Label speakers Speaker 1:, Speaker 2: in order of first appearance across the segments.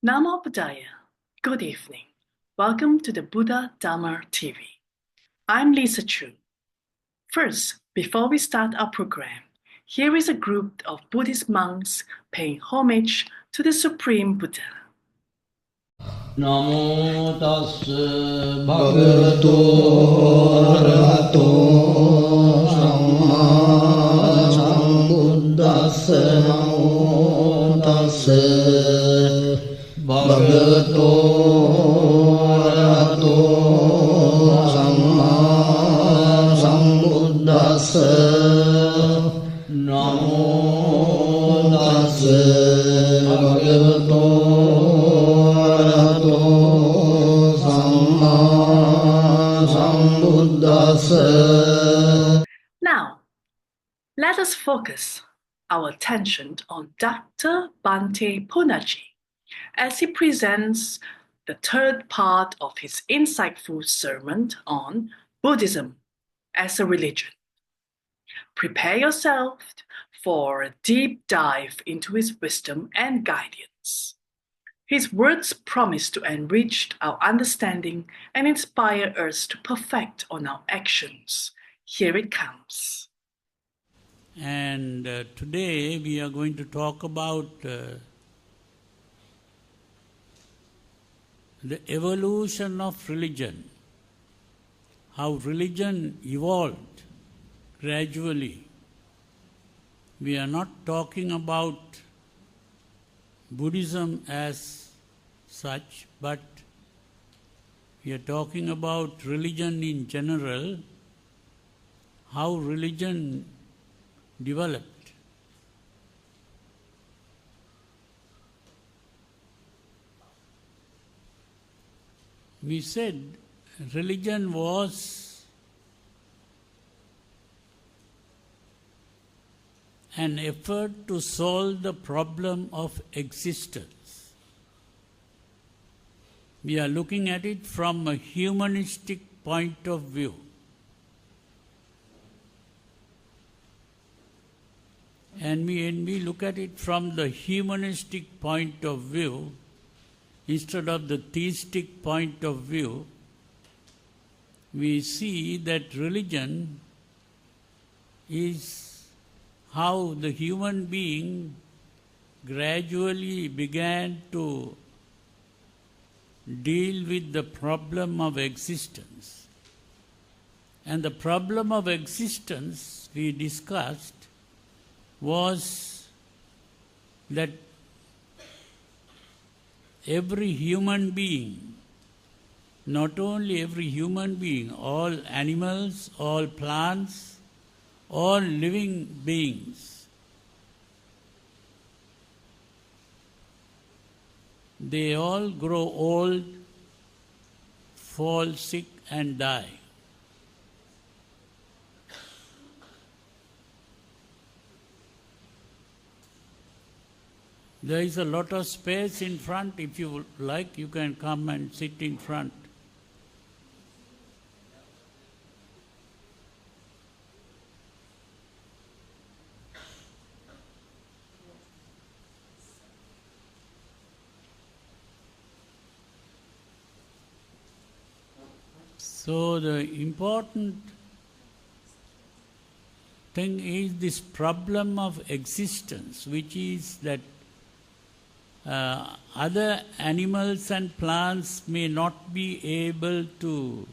Speaker 1: Namo Buddhaya. Good evening. Welcome to the Buddha Dharma TV. I'm Lisa Chu. First, before we start our program, here is a group of Buddhist monks paying homage to the Supreme Buddha.
Speaker 2: Namo tassa bhagavato arahato samma sambuddhassa. Namo tassa bhagavato arahato samma sambuddhassa. Namo tassa bhagavato
Speaker 1: Now, let us focus our attention on Dr. Bhante Ponaji as he presents the third part of his insightful sermon on Buddhism as a religion. Prepare yourself for a deep dive into his wisdom and guidance. His words promise to enrich our understanding and inspire us to perfect on our actions. Here it comes.
Speaker 3: And today we are going to talk about the evolution of religion, how religion evolved gradually. We are not talking about Buddhism as such, but we are talking about religion in general, how religion developed. We said religion was an effort to solve the problem of existence. We are looking at it from a humanistic point of view. And when we look at it from the humanistic point of view, instead of the theistic point of view, we see that religion is how the human being gradually began to deal with the problem of existence. And the problem of existence we discussed was that every human being, not only every human being, all animals, all plants, all living beings, they all grow old, fall sick and die. There is a lot of space in front. If you like, you can come and sit in front. So the important thing is this problem of existence, which is that other animals and plants may not be able to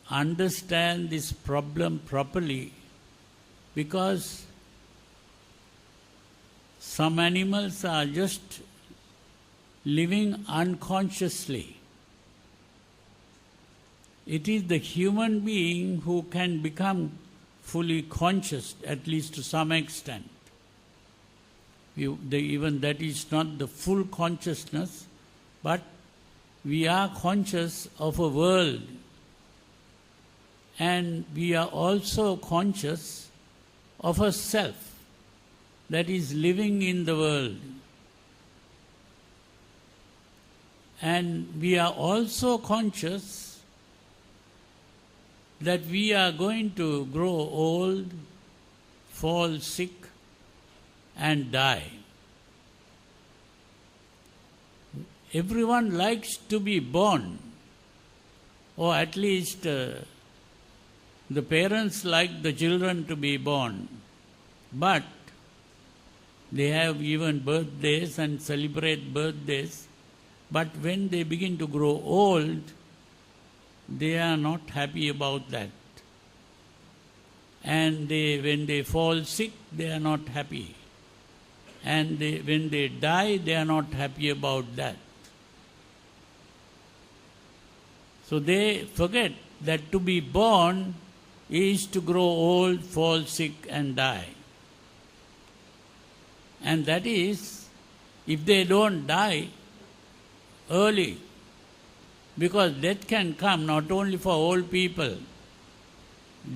Speaker 3: understand this problem properly because some animals are just living unconsciously. It is the human being who can become fully conscious, at least to some extent. Even that is not the full consciousness, but we are conscious of a world, and we are also conscious of a self that is living in the world. And we are also conscious that we are going to grow old, fall sick, and die. everyone likes to be born, or at least the parents like the children to be born, but they have even birthdays and celebrate birthdays. But when they begin to grow old, they are not happy about that. And when they fall sick, they are not happy. And when they die, they are not happy about that. So they forget that to be born is to grow old, fall sick and die. And that is, if they don't die early, because death can come not only for old people,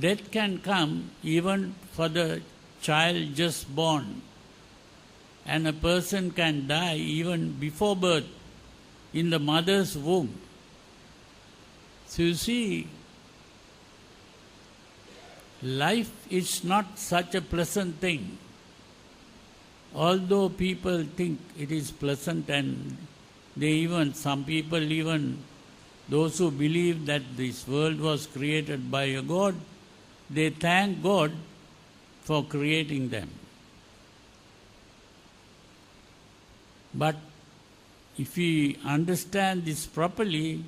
Speaker 3: death can come even for the child just born. And a person can die even before birth, in the mother's womb. So you see, life is not such a pleasant thing. Although people think it is pleasant, and some people even, those who believe that this world was created by a God, they thank God for creating them. But if we understand this properly,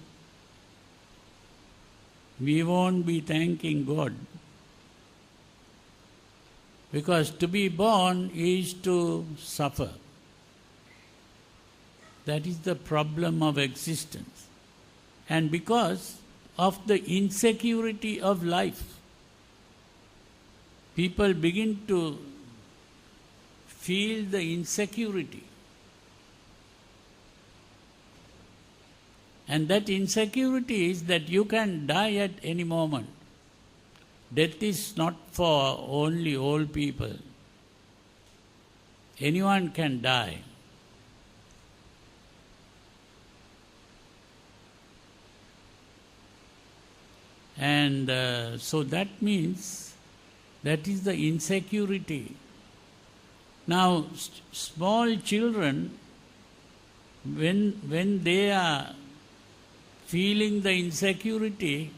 Speaker 3: we won't be thanking God. Because to be born is to suffer. That is the problem of existence. And because of the insecurity of life, people begin to feel the insecurity. And that insecurity is that you can die at any moment. Death is not for only old people. Anyone can die. And so that means that is the insecurity. Now, small children, when they are feeling the insecurity,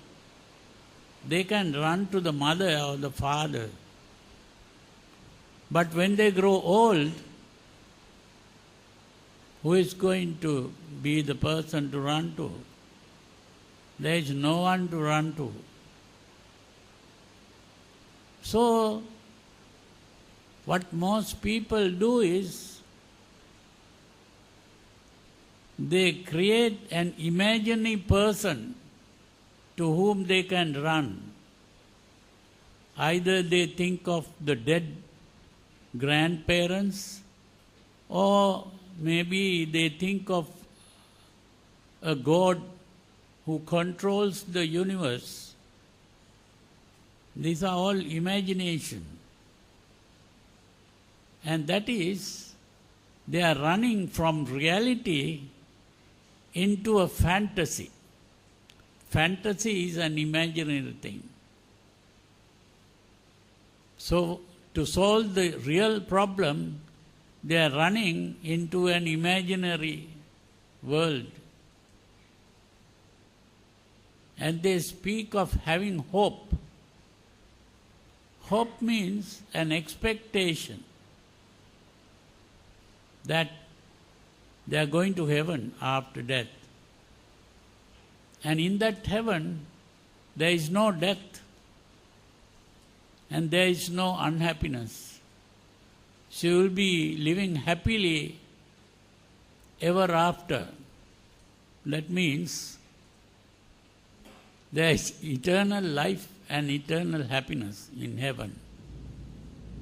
Speaker 3: they can run to the mother or the father. But when they grow old, who is going to be the person to run to? There is no one to run to. So, what most people do is, they create an imaginary person to whom they can run. Either they think of the dead grandparents, or maybe they think of a God who controls the universe. These are all imagination. And that is, they are running from reality into a fantasy. Fantasy is an imaginary thing. So, to solve the real problem, they are running into an imaginary world. And they speak of having hope. Hope means an expectation that they are going to heaven after death. And in that heaven, there is no death and there is no unhappiness. She will be living happily ever after. That means there is eternal life and eternal happiness in heaven.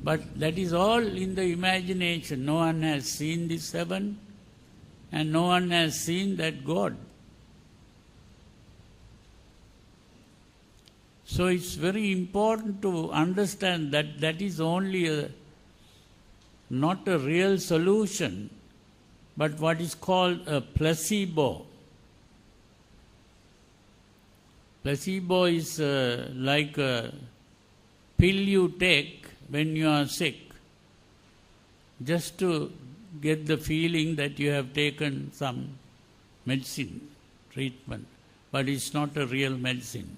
Speaker 3: But that is all in the imagination. No one has seen this heaven and no one has seen that God. So it's very important to understand that that is only not a real solution, but what is called a placebo. Placebo is like a pill you take when you are sick, just to get the feeling that you have taken some medicine, treatment, but it's not a real medicine.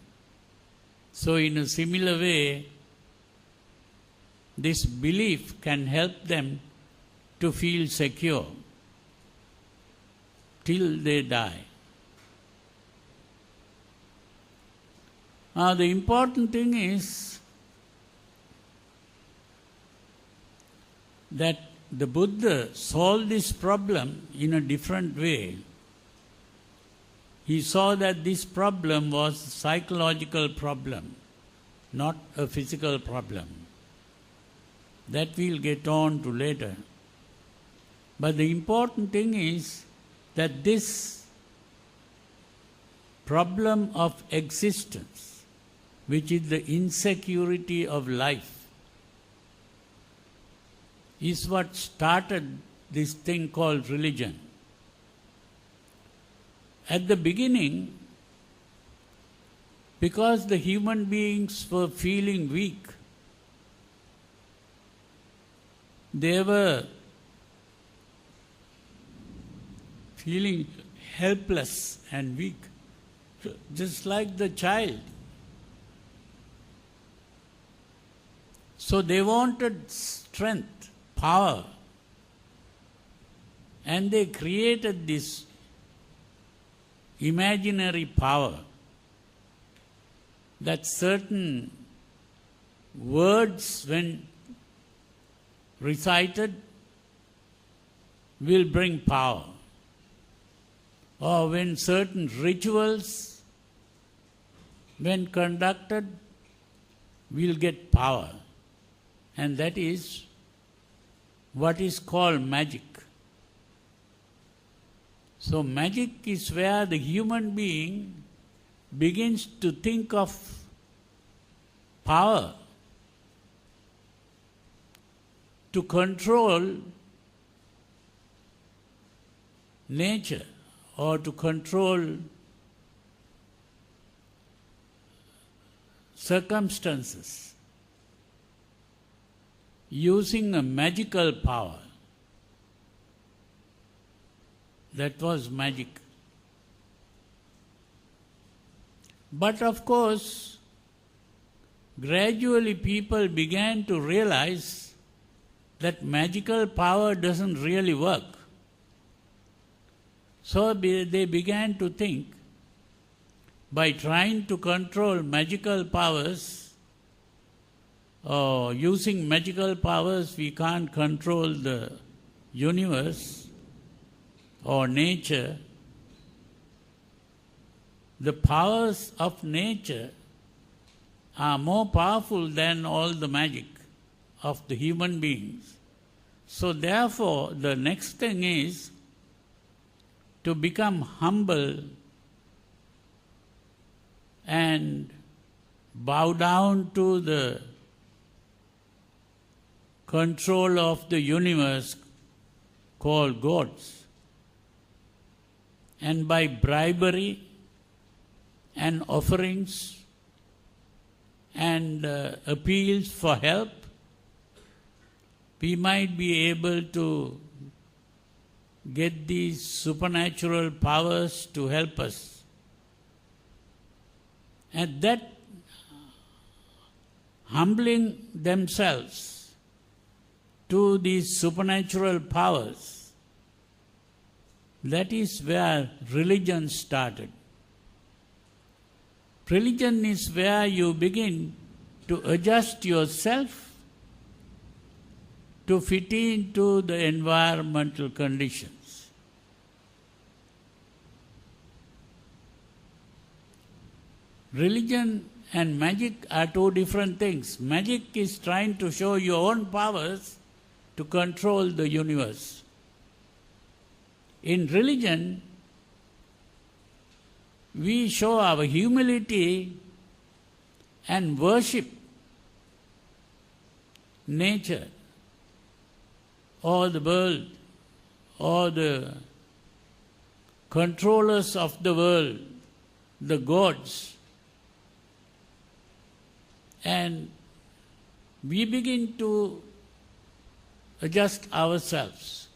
Speaker 3: So in a similar way, this belief can help them to feel secure till they die. The important thing is that the Buddha solved this problem in a different way. He saw that this problem was a psychological problem, not a physical problem. That we'll get on to later. But the important thing is that this problem of existence, which is the insecurity of life, is what started this thing called religion. At the beginning, because the human beings were feeling weak, they were feeling helpless and weak, just like the child. So they wanted strength, power, and they created this imaginary power that certain words, when recited, will bring power, or when certain rituals, when conducted, will get power. And that is what is called magic. So magic is where the human being begins to think of power to control nature or to control circumstances using a magical power. That was magic. But of course, gradually people began to realize that magical power doesn't really work. So they began to think, by trying to control magical powers, or using magical powers, we can't control the universe or nature. The powers of nature are more powerful than all the magic of the human beings. So therefore, the next thing is to become humble and bow down to the control of the universe called gods. And by bribery and offerings and appeals for help, we might be able to get these supernatural powers to help us. And that humbling themselves to these supernatural powers, that is where religion started. Religion is where you begin to adjust yourself to fit into the environmental conditions. Religion and magic are two different things. Magic is trying to show your own powers to control the universe. In religion, we show our humility and worship nature or the world or the controllers of the world, the gods. And we begin to adjust ourselves.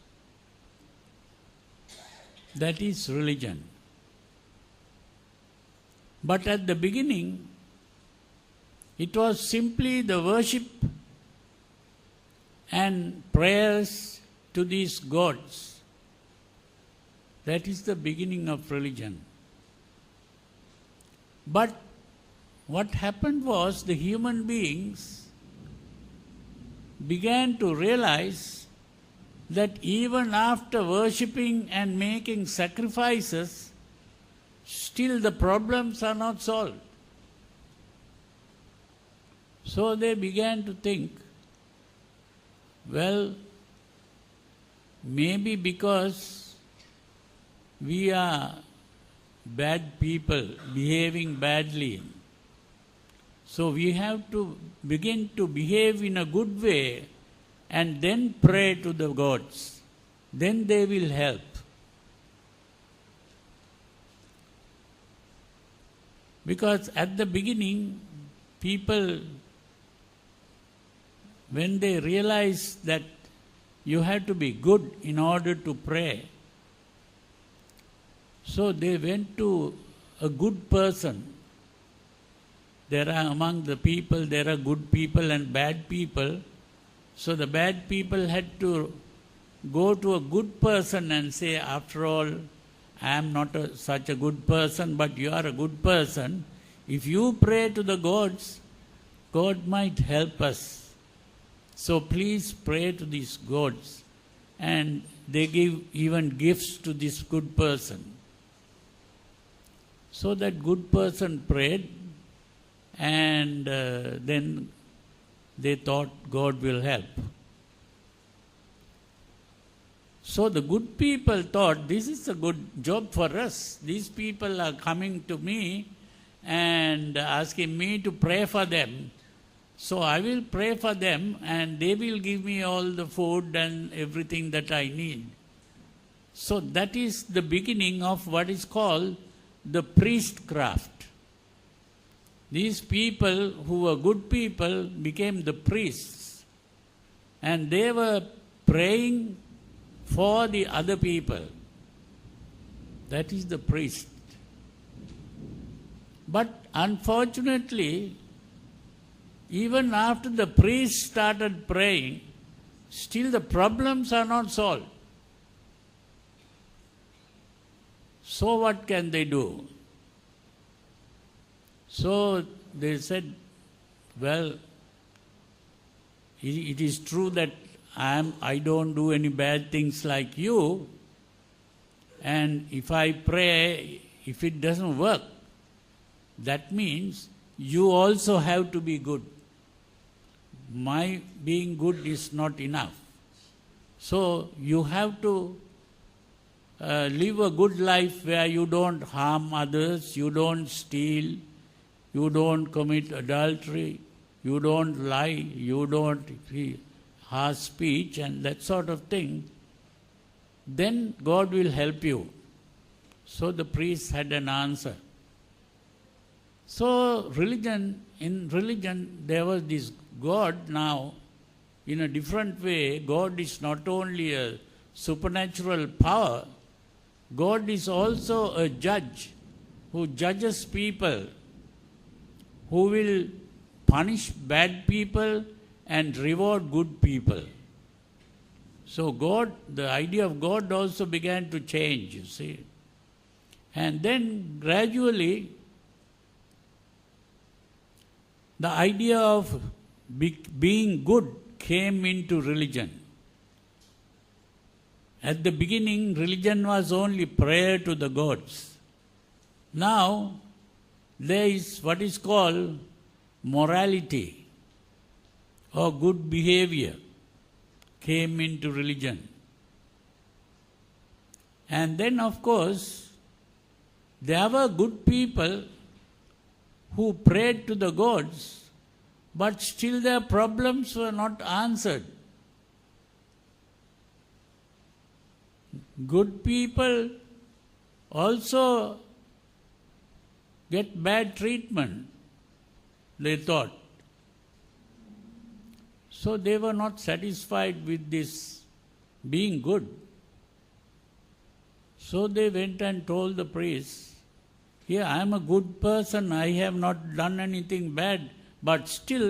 Speaker 3: That is religion. But at the beginning, it was simply the worship and prayers to these gods. That is the beginning of religion. But what happened was the human beings began to realize that even after worshipping and making sacrifices, still the problems are not solved. So they began to think, well, maybe because we are bad people behaving badly, so we have to begin to behave in a good way and then pray to the gods. Then they will help. Because at the beginning, people, when they realize that you have to be good in order to pray, so they went to a good person. There are among the people, there are good people and bad people. So the bad people had to go to a good person and say, after all, I am not such a good person, but you are a good person. If you pray to the gods, God might help us. So please pray to these gods. And they give even gifts to this good person. So that good person prayed, and then they thought God will help. So the good people thought, this is a good job for us. These people are coming to me and asking me to pray for them. So I will pray for them and they will give me all the food and everything that I need. So that is the beginning of what is called the priestcraft. These people who were good people became the priests, and they were praying for the other people. That is the priest. But unfortunately, even after the priest started praying, still the problems are not solved. So what can they do? So they said, well, it is true that I don't do any bad things like you, and if I pray, if it doesn't work, that means you also have to be good. My being good is not enough. So you have to live a good life where you don't harm others, you don't steal, you don't commit adultery, you don't lie, you don't harsh speech and that sort of thing. Then God will help you. So the priest had an answer. So in religion, there was this God now, in a different way. God is not only a supernatural power, God is also a judge who judges people, who will punish bad people and reward good people. So God, the idea of God also began to change, you see. And then gradually, the idea of being good came into religion. At the beginning, religion was only prayer to the gods. Now, there is what is called morality or good behavior came into religion. And then, of course, there were good people who prayed to the gods, but still their problems were not answered. Good people also get bad treatment, they thought. So they were not satisfied with this being good. So they went and told the priest, "Here, I am a good person, I have not done anything bad, but still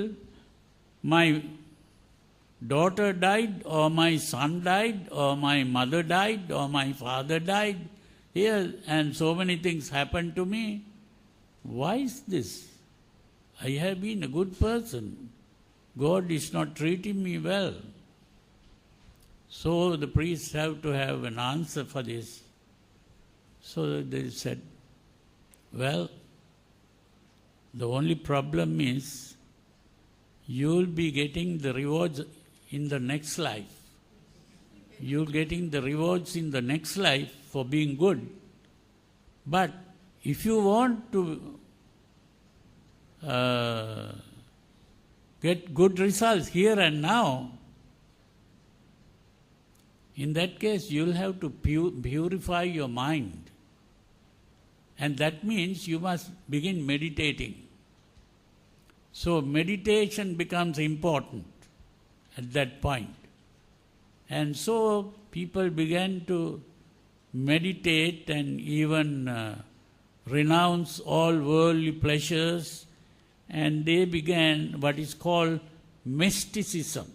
Speaker 3: my daughter died, or my son died, or my mother died, or my father died here, and so many things happened to me. Why is this? I have been a good person. God is not treating me well." So the priests have to have an answer for this. So they said, "Well, the only problem is you will be getting the rewards in the next life. You will getting the rewards in the next life for being good. But if you want to get good results here and now, in that case you will have to purify your mind. And that means you must begin meditating." So meditation becomes important at that point. And so people began to meditate and even renounce all worldly pleasures, and they began what is called mysticism.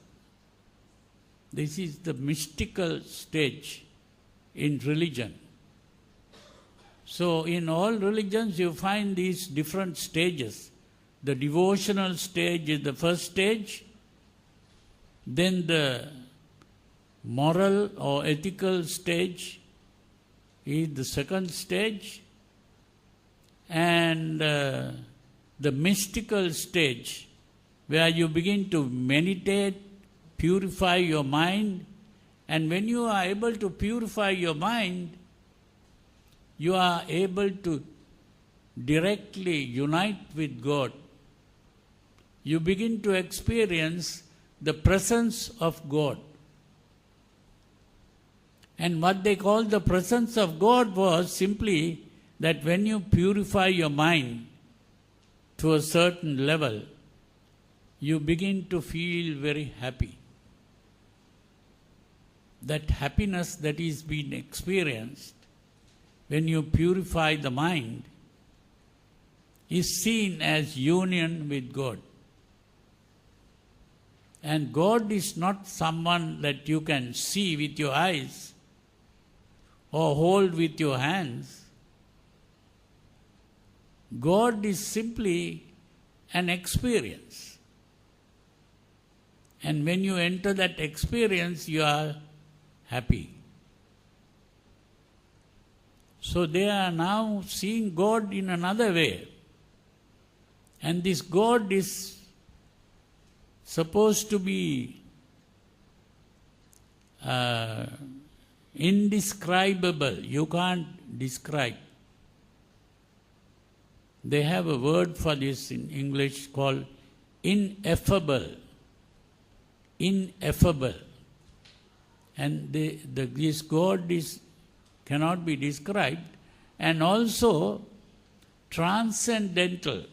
Speaker 3: This is the mystical stage in religion. So in all religions you find these different stages. The devotional stage is the first stage, then the moral or ethical stage is the second stage, and the mystical stage, where you begin to meditate, purify your mind, and when you are able to purify your mind, you are able to directly unite with God. You begin to experience the presence of God. And what they call the presence of God was simply that when you purify your mind to a certain level, you begin to feel very happy. That happiness that is being experienced when you purify the mind is seen as union with God. And God is not someone that you can see with your eyes or hold with your hands. God is simply an experience. And when you enter that experience, you are happy. So they are now seeing God in another way. And this God is supposed to be indescribable. You can't describe. They have a word for this in English called ineffable. Ineffable. And this God cannot be described, and also transcendental.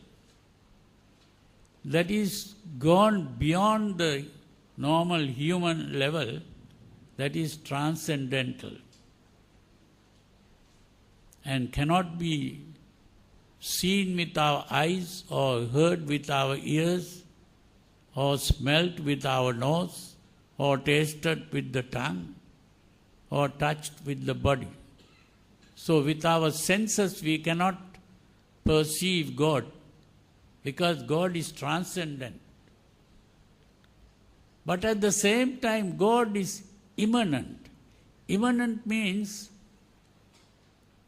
Speaker 3: That is gone beyond the normal human level, that is transcendental, and cannot be seen with our eyes or heard with our ears or smelt with our nose or tasted with the tongue or touched with the body. So with our senses we cannot perceive God, because God is transcendent. But at the same time, God is immanent. Immanent means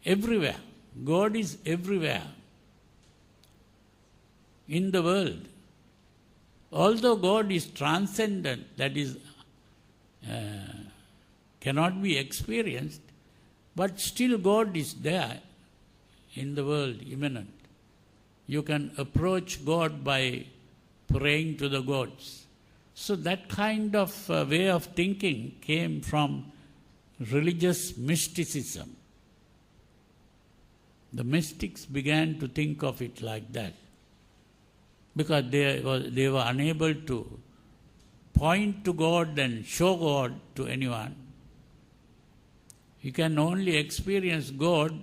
Speaker 3: everywhere. God is everywhere in the world. Although God is transcendent, that is, cannot be experienced, but still God is there in the world, immanent. You can approach God by praying to the gods. So that kind of way of thinking came from religious mysticism. The mystics began to think of it like that, because they were unable to point to God and show God to anyone. You can only experience God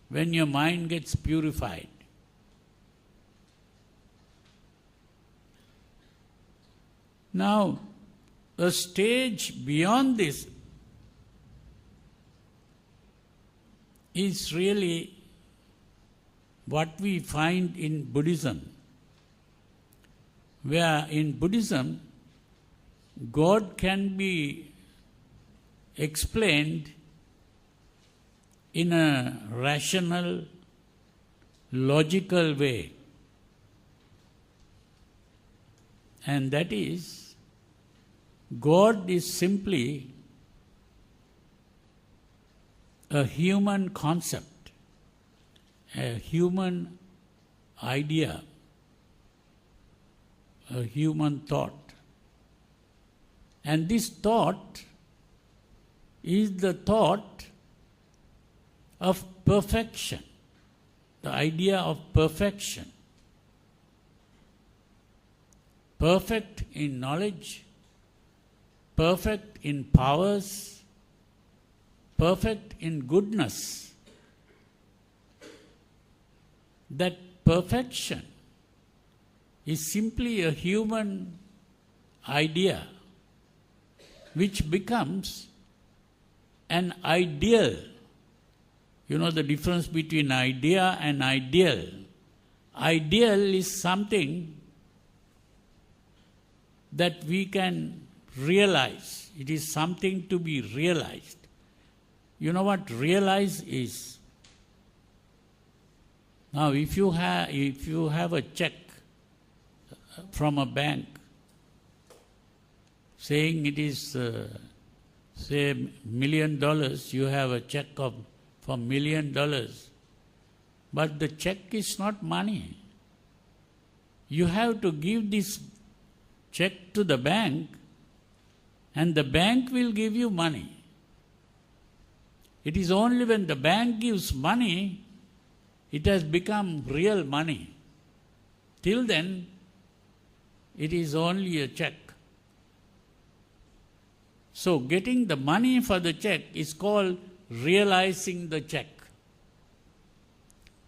Speaker 3: when your mind gets purified. Now, a stage beyond this is really what we find in Buddhism, where in Buddhism, God can be explained in a rational, logical way. And that is, God is simply a human concept, a human idea, a human thought. And this thought is the thought of perfection, the idea of perfection. Perfect in knowledge, perfect in powers, perfect in goodness. That perfection is simply a human idea which becomes an ideal. You know the difference between idea and ideal. Ideal is something that we can realize. It is something to be realized. You know what realize is? Now, if you have a check from a bank saying it is, say, $1 million, you have a check for $1 million, but the check is not money. You have to give this check to the bank, and the bank will give you money. It is only when the bank gives money, it has become real money. Till then, it is only a check. So getting the money for the check is called realizing the check.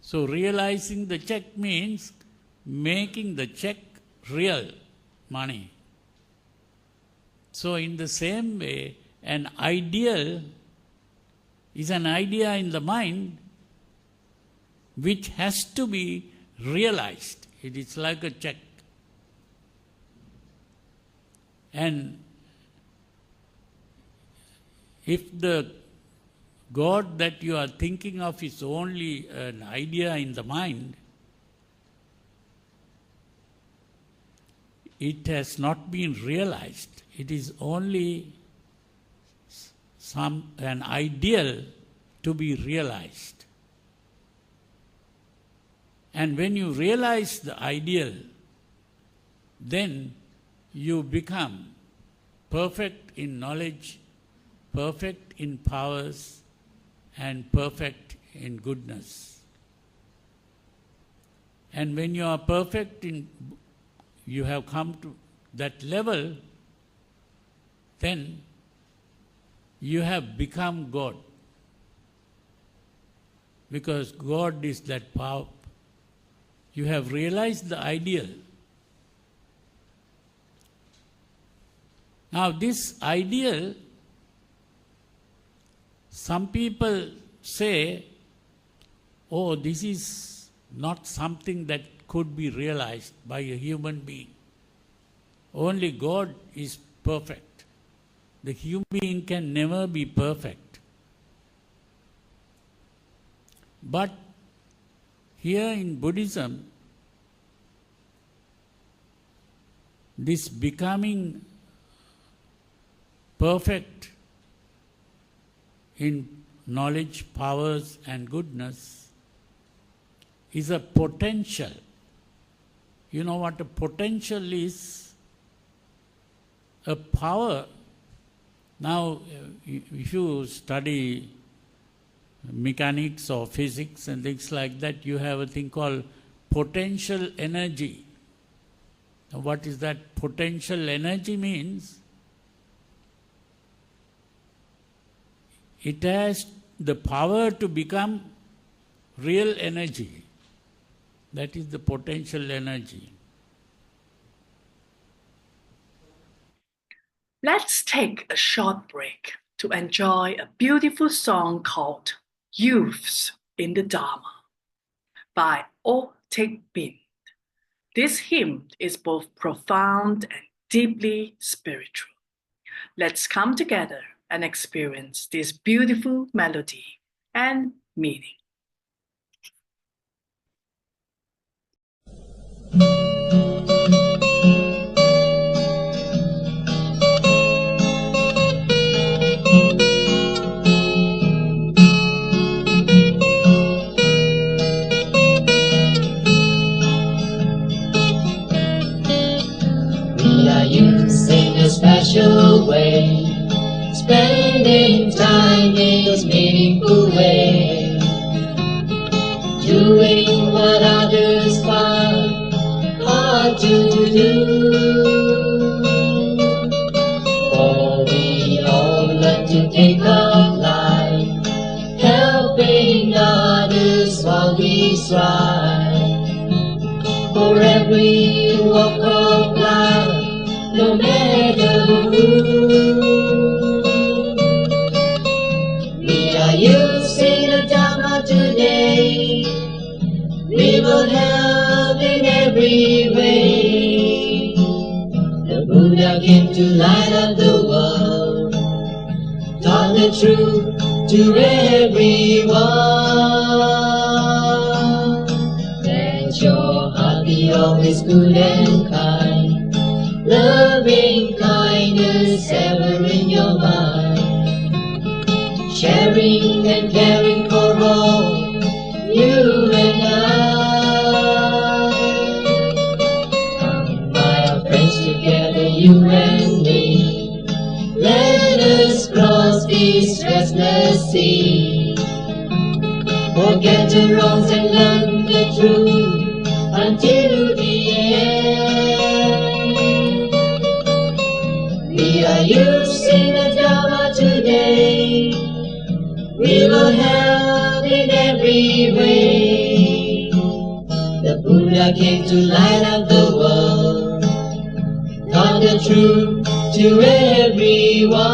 Speaker 3: So realizing the check means making the check real money. So in the same way, an ideal is an idea in the mind which has to be realized. It is like a check. And if the God that you are thinking of is only an idea in the mind, it has not been realized. It is only an ideal to be realized. And when you realize the ideal, then you become perfect in knowledge, perfect in powers, and perfect in goodness. And when you are perfect you have come to that level, then you have become God. Because God is that power. You have realized the ideal. Now this ideal, some people say, oh, this is not something that could be realized by a human being. Only God is perfect. The human being can never be perfect. But here in Buddhism, this becoming perfect in knowledge, powers, and goodness is a potential. You know what a potential is? A power. Now, if you study mechanics or physics and things like that, you have a thing called potential energy. Now, what is that? Potential energy means it has the power to become real energy. That is the potential energy.
Speaker 1: Let's take a short break to enjoy a beautiful song called Youths in the Dharma by O Tek Bin. This hymn is both profound and deeply spiritual. Let's come together and experience this beautiful melody and meaning.
Speaker 4: We are using a special way, spending time in this meaningful way, doing what others find hard to do. For we all learn to take up life, helping others while we strive. For every walk of life, no matter who, we are using the Dharma today. We will help in every way. The Buddha came to light up the world, taught the truth to everyone. Let your heart be always good and kind, loving kindness ever in your mind, sharing and caring for all, you and I. Come, my friends, together, you and me. Let us cross this restless sea. Forget the wrongs and learn the truth until the end. We are using the Dharma today. We will help in every way. The Buddha came to light up the world, taught the truth to everyone.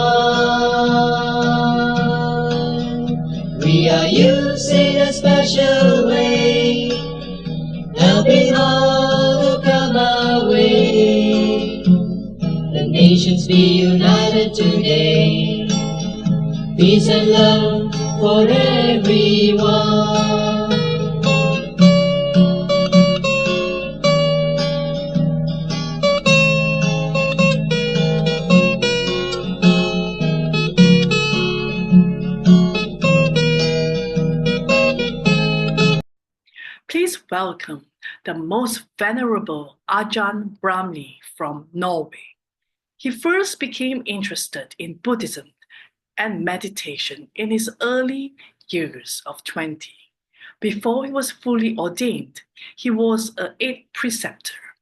Speaker 4: We are using a special way, helping all who come our way. The nations be united today, peace and love for everyone.
Speaker 1: Please welcome the most venerable Ajahn Brahmani from Norway. He first became interested in Buddhism and meditation in his early years of 20. Before he was fully ordained, he was an 8th preceptor.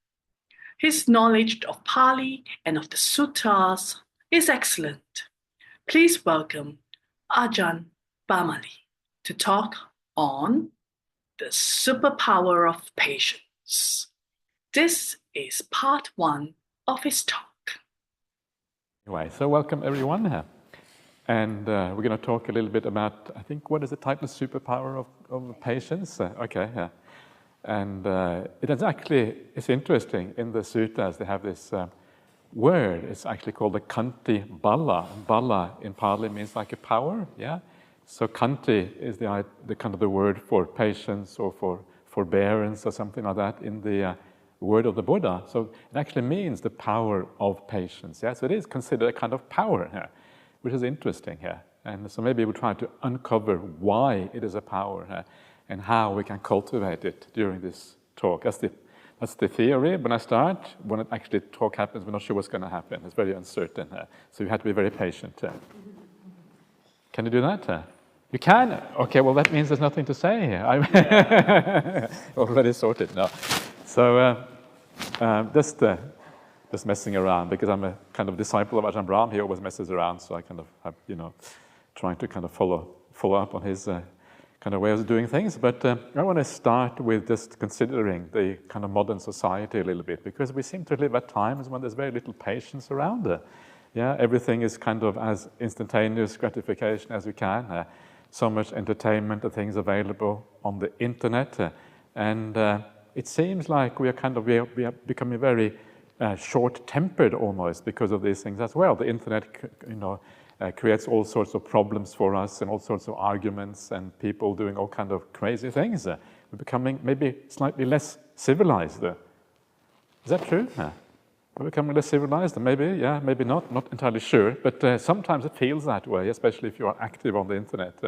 Speaker 1: His knowledge of Pali and of the sutras is excellent. Please welcome Ajahn Brahmani to talk on the superpower of patience. This is part 1 of his talk.
Speaker 5: Anyway, so welcome everyone. And we're going to talk a little bit about, I think, what is the title? Superpower of patience? And it is actually, it's interesting, in the sutras they have this word, it's actually called the Kanti Bala. Bala in Pali means like a power, yeah? So Kanti is the kind of the word for patience or for forbearance or something like that in the word of the Buddha. So it actually means the power of patience, yeah? So it is considered a kind of power here, which is interesting here. And so maybe we'll try to uncover why it is a power and how we can cultivate it during this talk. That's the theory. When I start, when it actually talk happens, we're not sure what's going to happen. It's very uncertain. So you have to be very patient. Can you do that? You can? Okay, well that means there's nothing to say here. I'm already sorted now. So just messing around, because I'm a kind of disciple of Ajahn Brahm. He always messes around, so I kind of have, trying to kind of follow up on his kind of ways of doing things. But I want to start with just considering the kind of modern society a little bit, because we seem to live at times when there's very little patience around. Yeah, everything is kind of as instantaneous gratification as we can. So much entertainment and things available on the internet, and it seems like we are becoming very short-tempered almost because of these things as well. The internet, creates all sorts of problems for us and all sorts of arguments and people doing all kind of crazy things. We're becoming maybe slightly less civilized. Is that true? We're becoming less civilized? Maybe, yeah, maybe not entirely sure, but sometimes it feels that way, especially if you are active on the internet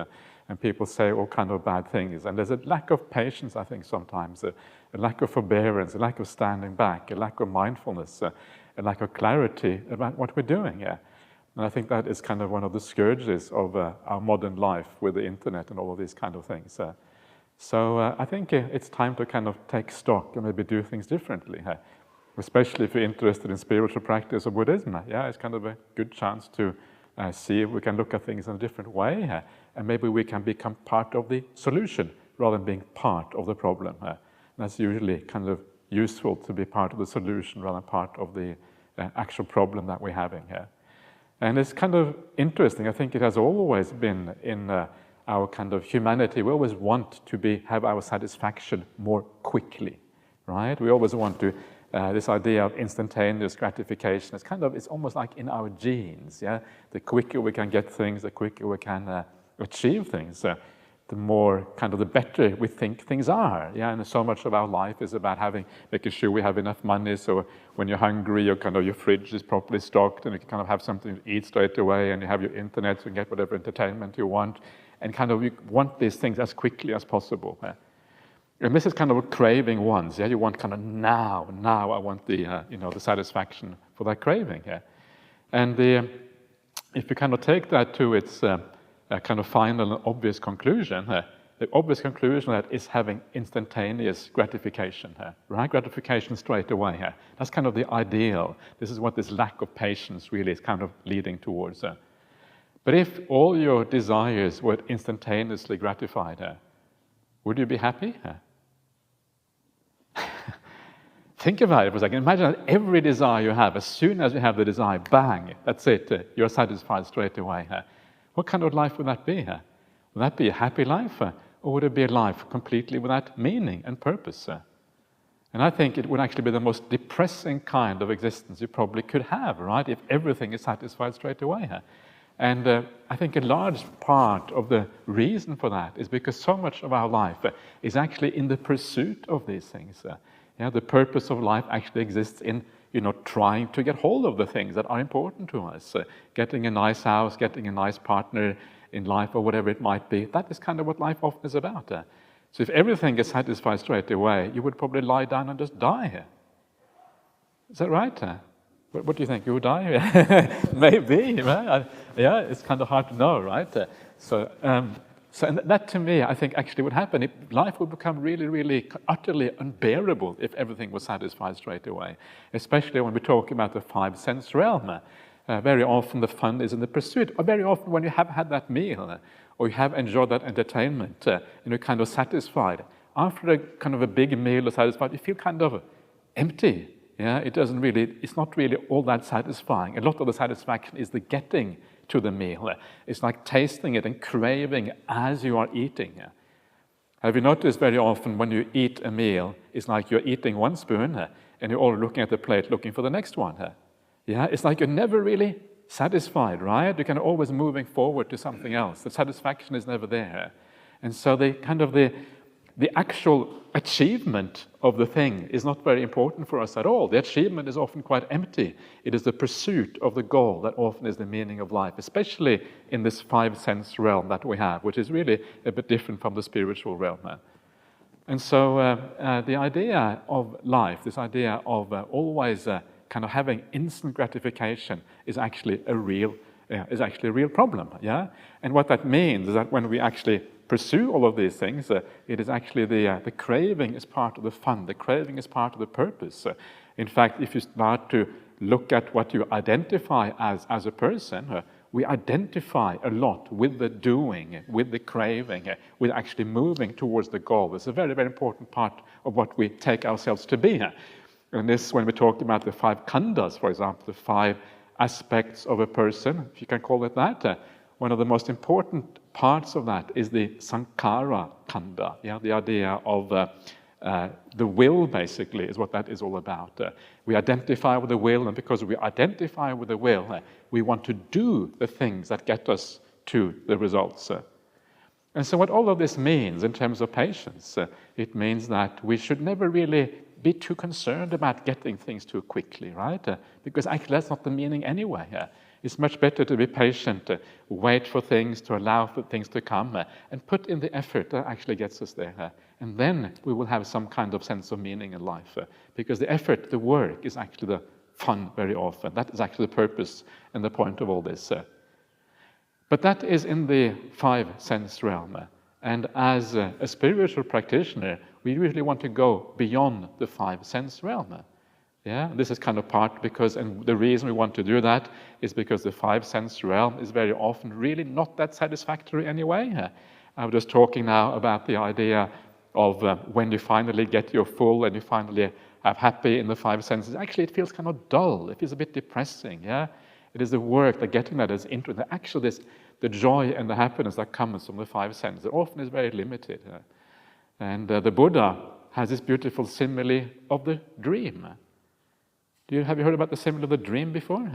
Speaker 5: and people say all kind of bad things. And there's a lack of patience, I think, sometimes, a lack of forbearance, a lack of standing back, a lack of mindfulness, a lack of clarity about what we're doing. Yeah. And I think that is kind of one of the scourges of our modern life with the internet and all of these kind of things. So I think it's time to kind of take stock and maybe do things differently. Especially if you're interested in spiritual practice or Buddhism. Yeah, it's kind of a good chance to see if we can look at things in a different way, and maybe we can become part of the solution rather than being part of the problem. That's usually kind of useful to be part of the solution rather than part of the actual problem that we're having here. And it's kind of interesting. I think it has always been in our kind of humanity. We always want to have our satisfaction more quickly, right? We always want to. This idea of instantaneous gratification, it's almost like in our genes. Yeah, the quicker we can get things, the quicker we can achieve things, the more the better we think things are. Yeah, and so much of our life is about making sure we have enough money. So when you're hungry, your fridge is properly stocked, and you can have something to eat straight away, and you have your internet, so you can get whatever entertainment you want, and you want these things as quickly as possible. And this is kind of a craving once. Yeah, you want now I want the the satisfaction for that craving. Yeah, and if you take that to its final and obvious conclusion, the obvious conclusion that is having instantaneous gratification, right? Gratification straight away. That's kind of the ideal. This is what this lack of patience really is kind of leading towards. But if all your desires were instantaneously gratified, would you be happy? Think about it for a second. Imagine that every desire you have, as soon as you have the desire, bang, that's it, you're satisfied straight away. What kind of life would that be? Would that be a happy life? Or would it be a life completely without meaning and purpose? And I think it would actually be the most depressing kind of existence you probably could have, right? If everything is satisfied straight away. And I think a large part of the reason for that is because so much of our life is actually in the pursuit of these things. The purpose of life actually exists in trying to get hold of the things that are important to us. Getting a nice house, getting a nice partner in life, or whatever it might be. That is kind of what life often is about. So if everything is satisfied straight away, you would probably lie down and just die. Is that right? What do you think? You would die? Maybe. Right? Yeah, it's kind of hard to know, right? So and that to me, I think actually would happen. Life would become really, really utterly unbearable if everything was satisfied straight away, especially when we talk about the five sense realm. Very often the fun is in the pursuit, or very often when you have had that meal, or you have enjoyed that entertainment, and you're kind of satisfied. After a big meal or satisfied, you feel kind of empty. Yeah, it's not really all that satisfying. A lot of the satisfaction is the getting to the meal. It's like tasting it and craving as you are eating. Have you noticed very often when you eat a meal, it's like you're eating one spoon and you're all looking at the plate looking for the next one. Yeah, it's like you're never really satisfied, right? You're kind of always moving forward to something else. The satisfaction is never there. And so the actual achievement of the thing is not very important for us at all. The achievement is often quite empty. It is the pursuit of the goal that often is the meaning of life, especially in this five sense realm that we have, which is really a bit different from the spiritual realm. And so the idea of life, this idea of always having instant gratification is actually a real problem. Yeah, and what that means is that when we actually pursue all of these things, it is actually the craving is part of the fun. The craving is part of the purpose. In fact, if you start to look at what you identify as a person, we identify a lot with the doing, with the craving, with actually moving towards the goal. It's a very, very important part of what we take ourselves to be. And this, when we talk about the 5 khandhas, for example, the 5 aspects of a person, if you can call it that, one of the most important parts of that is the sankhara khandha, the idea of the will, basically, is what that is all about. We identify with the will, and because we identify with the will, we want to do the things that get us to the results. And so what all of this means in terms of patience, it means that we should never really be too concerned about getting things too quickly, right? Because actually that's not the meaning anyway. It's much better to be patient, wait for things, to allow for things to come, and put in the effort that actually gets us there. And then we will have some kind of sense of meaning in life. Because the effort, the work, is actually the fun very often. That is actually the purpose and the point of all this. But that is in the 5 sense realm. And as a spiritual practitioner, we usually want to go beyond the 5 sense realm. This is kind of part because, and the reason we want to do that is because the 5 sense realm is very often really not that satisfactory anyway. I was just talking now about the idea of when you finally get your full and you finally have happy in the 5 senses. Actually, it feels kind of dull. It feels a bit depressing. It is the work that getting that is interesting. Actually, the joy and the happiness that comes from the 5 senses often is very limited. And the Buddha has this beautiful simile of the dream. Have you heard about the simile of the dream before?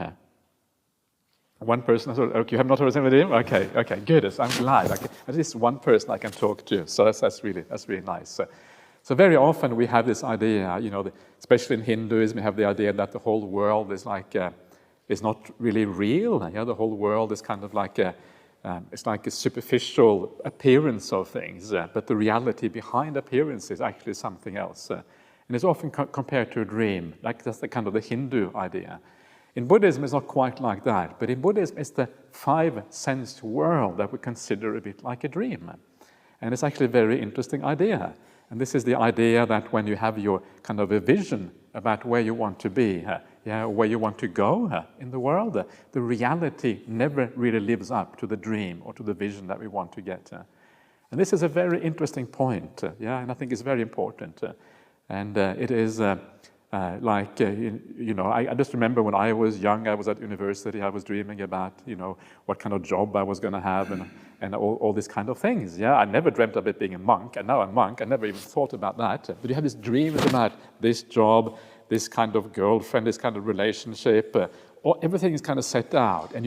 Speaker 5: One person, okay, you have not heard of the simile of the dream? Okay, good. I'm glad. At least one person I can talk to. So that's really nice. So very often we have this idea, especially in Hinduism, we have the idea that the whole world is is not really real. The whole world is kind of it's like a superficial appearance of things, but the reality behind appearance is actually something else. And it's often compared to a dream, that's the kind of the Hindu idea. In Buddhism, it's not quite like that, but in Buddhism, it's the 5-sense world that we consider a bit like a dream. And it's actually a very interesting idea. And this is the idea that when you have your kind of a vision about where you want to be, where you want to go in the world, the reality never really lives up to the dream or to the vision that we want to get. And this is a very interesting point, and I think it's very important. And it is I just remember when I was young, I was at university, I was dreaming about, what kind of job I was going to have and all these kind of things. I never dreamt of it being a monk, and now I'm a monk. I never even thought about that. But you have these dreams about this job, this kind of girlfriend, this kind of relationship. Everything is kind of set out, and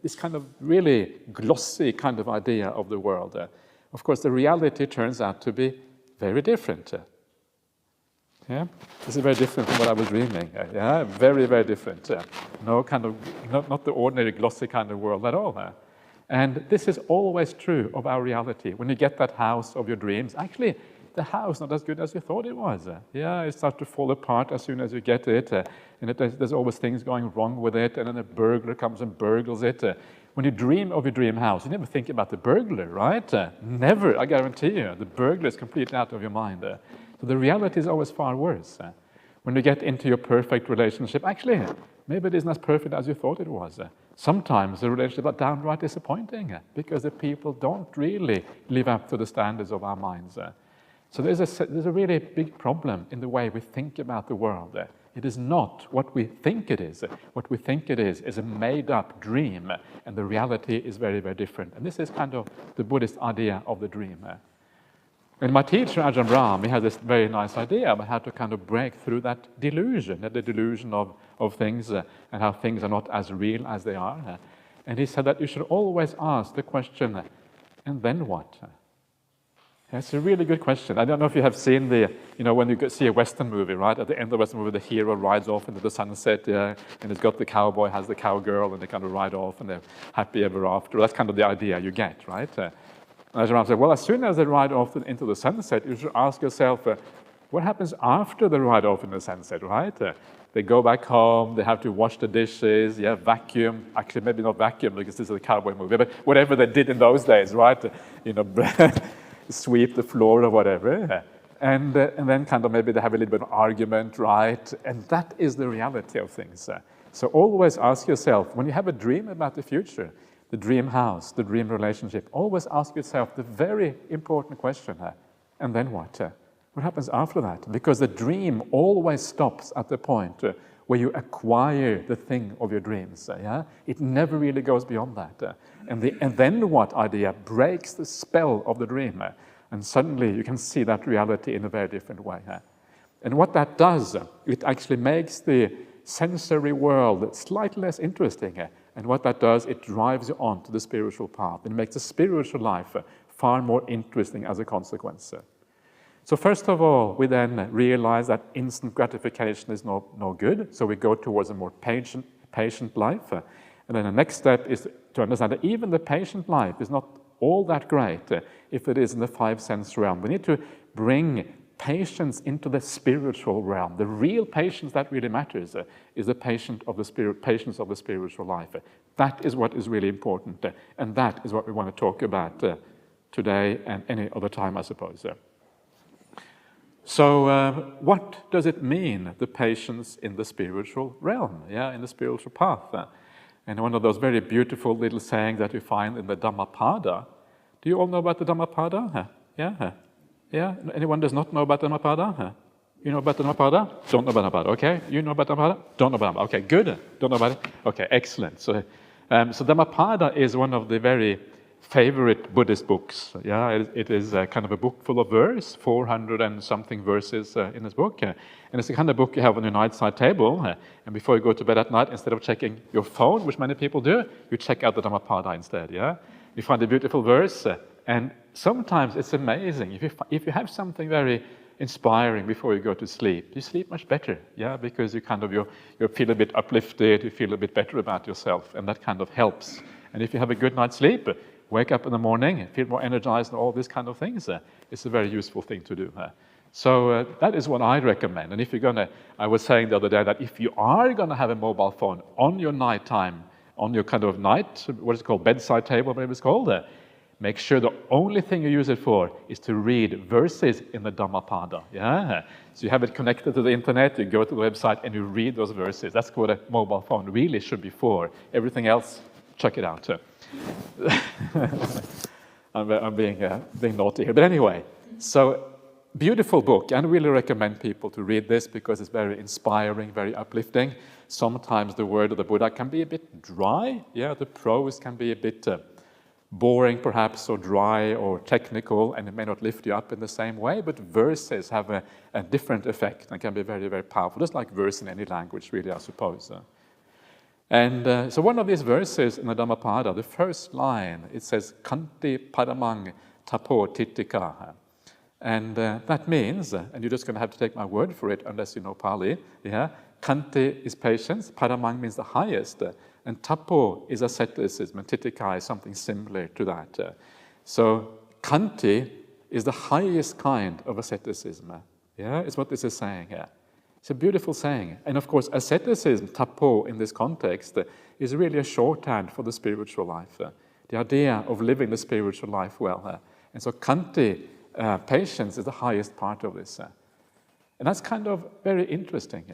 Speaker 5: this kind of really glossy kind of idea of the world. Of course, the reality turns out to be very different. This is very different from what I was dreaming. Very, very different. Not the ordinary glossy kind of world at all. And this is always true of our reality. When you get that house of your dreams, actually, the house not as good as you thought it was. It starts to fall apart as soon as you get it, and there's always things going wrong with it, and then a burglar comes and burgles it. When you dream of your dream house, you never think about the burglar, right? Never, I guarantee you. The burglar is completely out of your mind. So the reality is always far worse. When you get into your perfect relationship, actually, maybe it isn't as perfect as you thought it was. Sometimes the relationships are downright disappointing because the people don't really live up to the standards of our minds. So there's a really big problem in the way we think about the world. It is not what we think it is. What we think it is a made-up dream, and the reality is very, very different. And this is kind of the Buddhist idea of the dream. And my teacher, Ajahn Brahm, he has this very nice idea about how to kind of break through that delusion, the delusion of things and how things are not as real as they are. And he said that you should always ask the question, and then what? That's a really good question. I don't know if you have seen when you see a Western movie, right? At the end of the Western movie, the hero rides off into the sunset, and it's got the cowboy, has the cowgirl, and they kind of ride off, and they're happy ever after. That's kind of the idea you get, right? Ajahn Brahm said, well, as soon as they ride off into the sunset, you should ask yourself, what happens after they ride off in the sunset, right? They go back home, they have to wash the dishes, vacuum. Actually, maybe not vacuum because this is a cowboy movie, but whatever they did in those days, right? Sweep the floor or whatever. And then kind of maybe they have a little bit of argument, right? And that is the reality of things. So always ask yourself, when you have a dream about the future, the dream house, the dream relationship, always ask yourself the very important question, and then what? What happens after that? Because the dream always stops at the point where you acquire the thing of your dreams. It never really goes beyond that. And then what idea breaks the spell of the dream? And suddenly you can see that reality in a very different way. And what that does, it actually makes the sensory world slightly less interesting. And what that does, it drives you on to the spiritual path. It makes the spiritual life far more interesting as a consequence. So first of all, we then realize that instant gratification is no good, so we go towards a more patient life. And then the next step is to understand that even the patient life is not all that great if it is in the five sense realm. We need to bring patience into the spiritual realm. The real patience that really matters is the patience of the spiritual life. That is what is really important, and that is what we want to talk about today and any other time, I suppose. So what does it mean, the patience in the spiritual realm, in the spiritual path? And one of those very beautiful little sayings that you find in the Dhammapada. Do you all know about the Dhammapada? Yeah? Anyone does not know about the Dhammapada? You know about the Dhammapada? Don't know about the Dhammapada. Okay. You know about the Dhammapada? Don't know about it. Okay, good. Don't know about it? Okay, excellent. So Dhammapada is one of the very favorite Buddhist books. It is kind of a book full of verse, 400 and something verses in this book. And it's the kind of book you have on your nightside table. And before you go to bed at night, instead of checking your phone, which many people do, you check out the Dhammapada instead. You find a beautiful verse. And sometimes it's amazing. If you have something very inspiring before you go to sleep, you sleep much better. Because you feel a bit uplifted, you feel a bit better about yourself, and that kind of helps. And if you have a good night's sleep, wake up in the morning, feel more energized and all these kind of things, it's a very useful thing to do. So that is what I recommend. And if you're going to, I was saying the other day that if you are going to have a mobile phone on your nighttime, on your kind of night, what is it called, bedside table, whatever it's called, make sure the only thing you use it for is to read verses in the Dhammapada. So you have it connected to the internet, you go to the website and you read those verses. That's what a mobile phone really should be for. Everything else, check it out. I'm being naughty here. But anyway, so beautiful book, and I really recommend people to read this because it's very inspiring, very uplifting. Sometimes the word of the Buddha can be a bit dry. The prose can be a bit boring perhaps, or dry or technical, and it may not lift you up in the same way, but verses have a different effect and can be very, very powerful, just like verse in any language really, I suppose. And so one of these verses in the Dhammapada, the first line, it says, Kanti paramang tapo titika. And that means, and you're just going to have to take my word for it unless you know Pali, Kanti is patience, paramang means the highest, and tapo is asceticism, and titika is something similar to that. So Kanti is the highest kind of asceticism. Is what this is saying here. It's a beautiful saying. And of course, asceticism, tapo in this context, is really a shorthand for the spiritual life. The idea of living the spiritual life well. And so Kanti, patience, is the highest part of this. And that's kind of very interesting.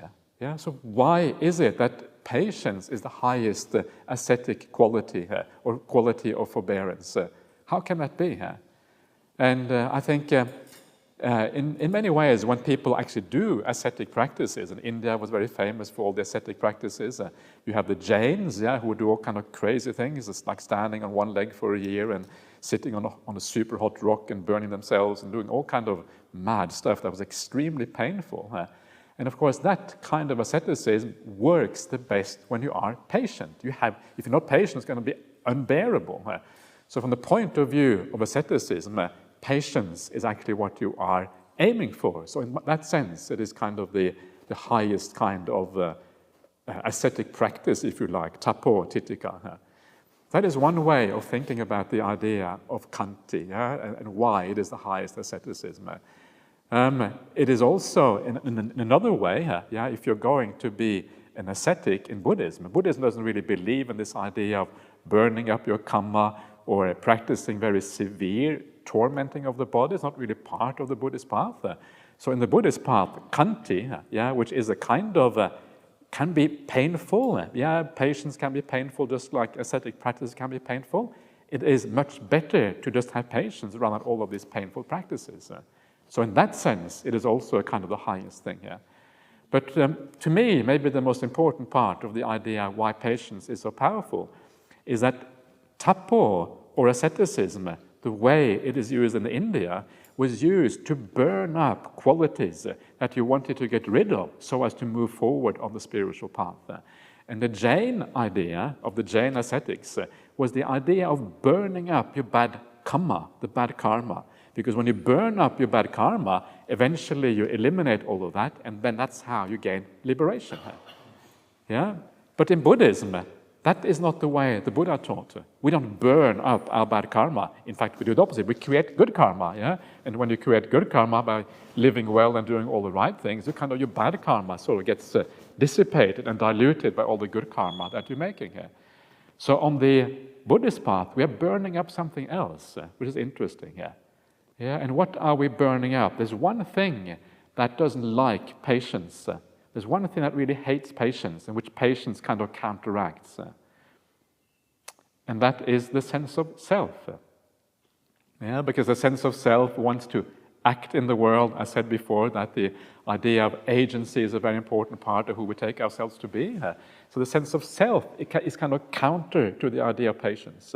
Speaker 5: So why is it that patience is the highest ascetic quality or quality of forbearance? How can that be? And I think in many ways, when people actually do ascetic practices, and India was very famous for all the ascetic practices, you have the Jains, who do all kind of crazy things. It's like standing on one leg for a year and sitting on a super hot rock and burning themselves and doing all kind of mad stuff that was extremely painful. And of course, that kind of asceticism works the best when you are patient. If you're not patient, it's going to be unbearable. So from the point of view of asceticism, patience is actually what you are aiming for. So in that sense, it is kind of the highest kind of ascetic practice, if you like, tapo, titika. That is one way of thinking about the idea of Kanti, and why it is the highest asceticism. It is also, in another way, if you're going to be an ascetic in Buddhism, Buddhism doesn't really believe in this idea of burning up your karma or practicing very severe tormenting of the body. It's not really part of the Buddhist path. So in the Buddhist path, Kanti, which is a kind of can be painful. Yeah, patience can be painful, just like ascetic practice can be painful. It is much better to just have patience rather than all of these painful practices. So in that sense, it is also a kind of the highest thing here. But to me, maybe the most important part of the idea why patience is so powerful is that tapo, or asceticism, the way it is used in India, was used to burn up qualities that you wanted to get rid of so as to move forward on the spiritual path. And the Jain idea of the Jain ascetics was the idea of burning up your bad karma, the bad karma. Because when you burn up your bad karma, eventually you eliminate all of that, and then that's how you gain liberation. Yeah? But in Buddhism, that is not the way the Buddha taught. We don't burn up our bad karma. In fact, we do the opposite. We create good karma. Yeah? And when you create good karma by living well and doing all the right things, your bad karma sort of gets dissipated and diluted by all the good karma that you're making here. So on the Buddhist path, we are burning up something else, which is interesting here. Yeah, and what are we burning up? There's one thing that doesn't like patience. There's one thing that really hates patience, and which patience kind of counteracts. And that is the sense of self. Yeah, because the sense of self wants to act in the world. I said before that the idea of agency is a very important part of who we take ourselves to be. So the sense of self is kind of counter to the idea of patience.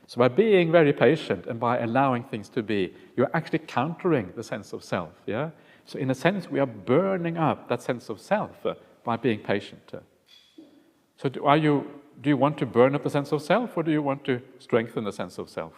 Speaker 5: So by being very patient and by allowing things to be, you're actually countering the sense of self. Yeah. So in a sense, we are burning up that sense of self by being patient. So do you want to burn up the sense of self, or do you want to strengthen the sense of self?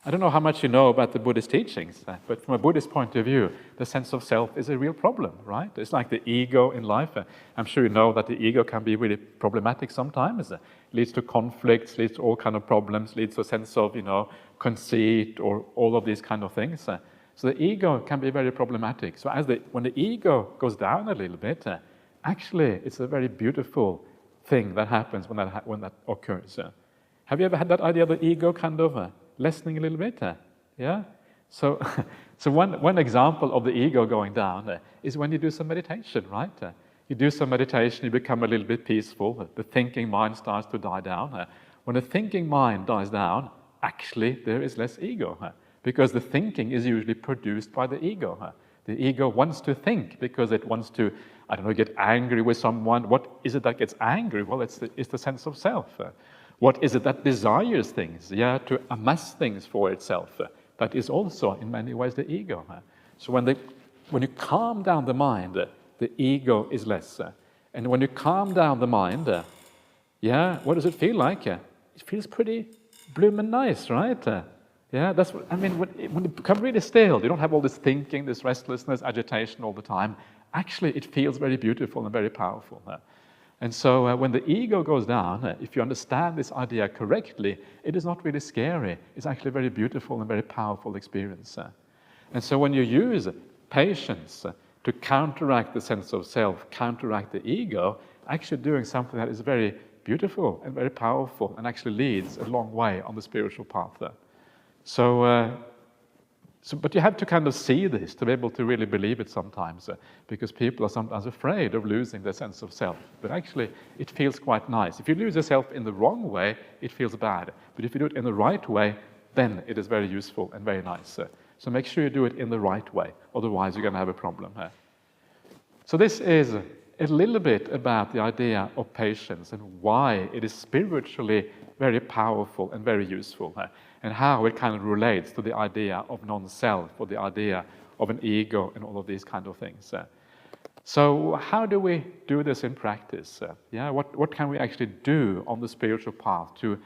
Speaker 5: I don't know how much you know about the Buddhist teachings, but from a Buddhist point of view, the sense of self is a real problem, right? It's like the ego in life. I'm sure you know that the ego can be really problematic sometimes. It leads to conflicts, leads to all kind of problems, leads to a sense of, conceit or all of these kind of things. So the ego can be very problematic. So when the ego goes down a little bit, actually it's a very beautiful thing that happens when that occurs. Have you ever had that idea of the ego kind of lessening a little bit? Yeah? So one example of the ego going down is when you do some meditation, right? You do some meditation, you become a little bit peaceful, the thinking mind starts to die down. When the thinking mind dies down, actually there is less ego, because the thinking is usually produced by the ego. The ego wants to think because it wants to, get angry with someone. What is it that gets angry? Well, it's the sense of self. What is it that desires things? Yeah, to amass things for itself. That is also, in many ways, the ego. So when you calm down the mind, the ego is less. And when you calm down the mind, what does it feel like? It feels pretty bloomin' nice, right? Yeah, that's what, when you become really still, you don't have all this thinking, this restlessness, agitation all the time. Actually, it feels very beautiful and very powerful. And so when the ego goes down, if you understand this idea correctly, it is not really scary. It's actually a very beautiful and very powerful experience. And so when you use patience to counteract the sense of self, counteract the ego, actually doing something that is very beautiful and very powerful and actually leads a long way on the spiritual path. But you have to kind of see this to be able to really believe it sometimes, because people are sometimes afraid of losing their sense of self. But actually, it feels quite nice. If you lose yourself in the wrong way, it feels bad. But if you do it in the right way, then it is very useful and very nice. So make sure you do it in the right way, otherwise you're going to have a problem. So this is a little bit about the idea of patience and why it is spiritually very powerful and very useful, and how it kind of relates to the idea of non-self or the idea of an ego and all of these kind of things. So how do we do this in practice? What can we actually do on the spiritual path to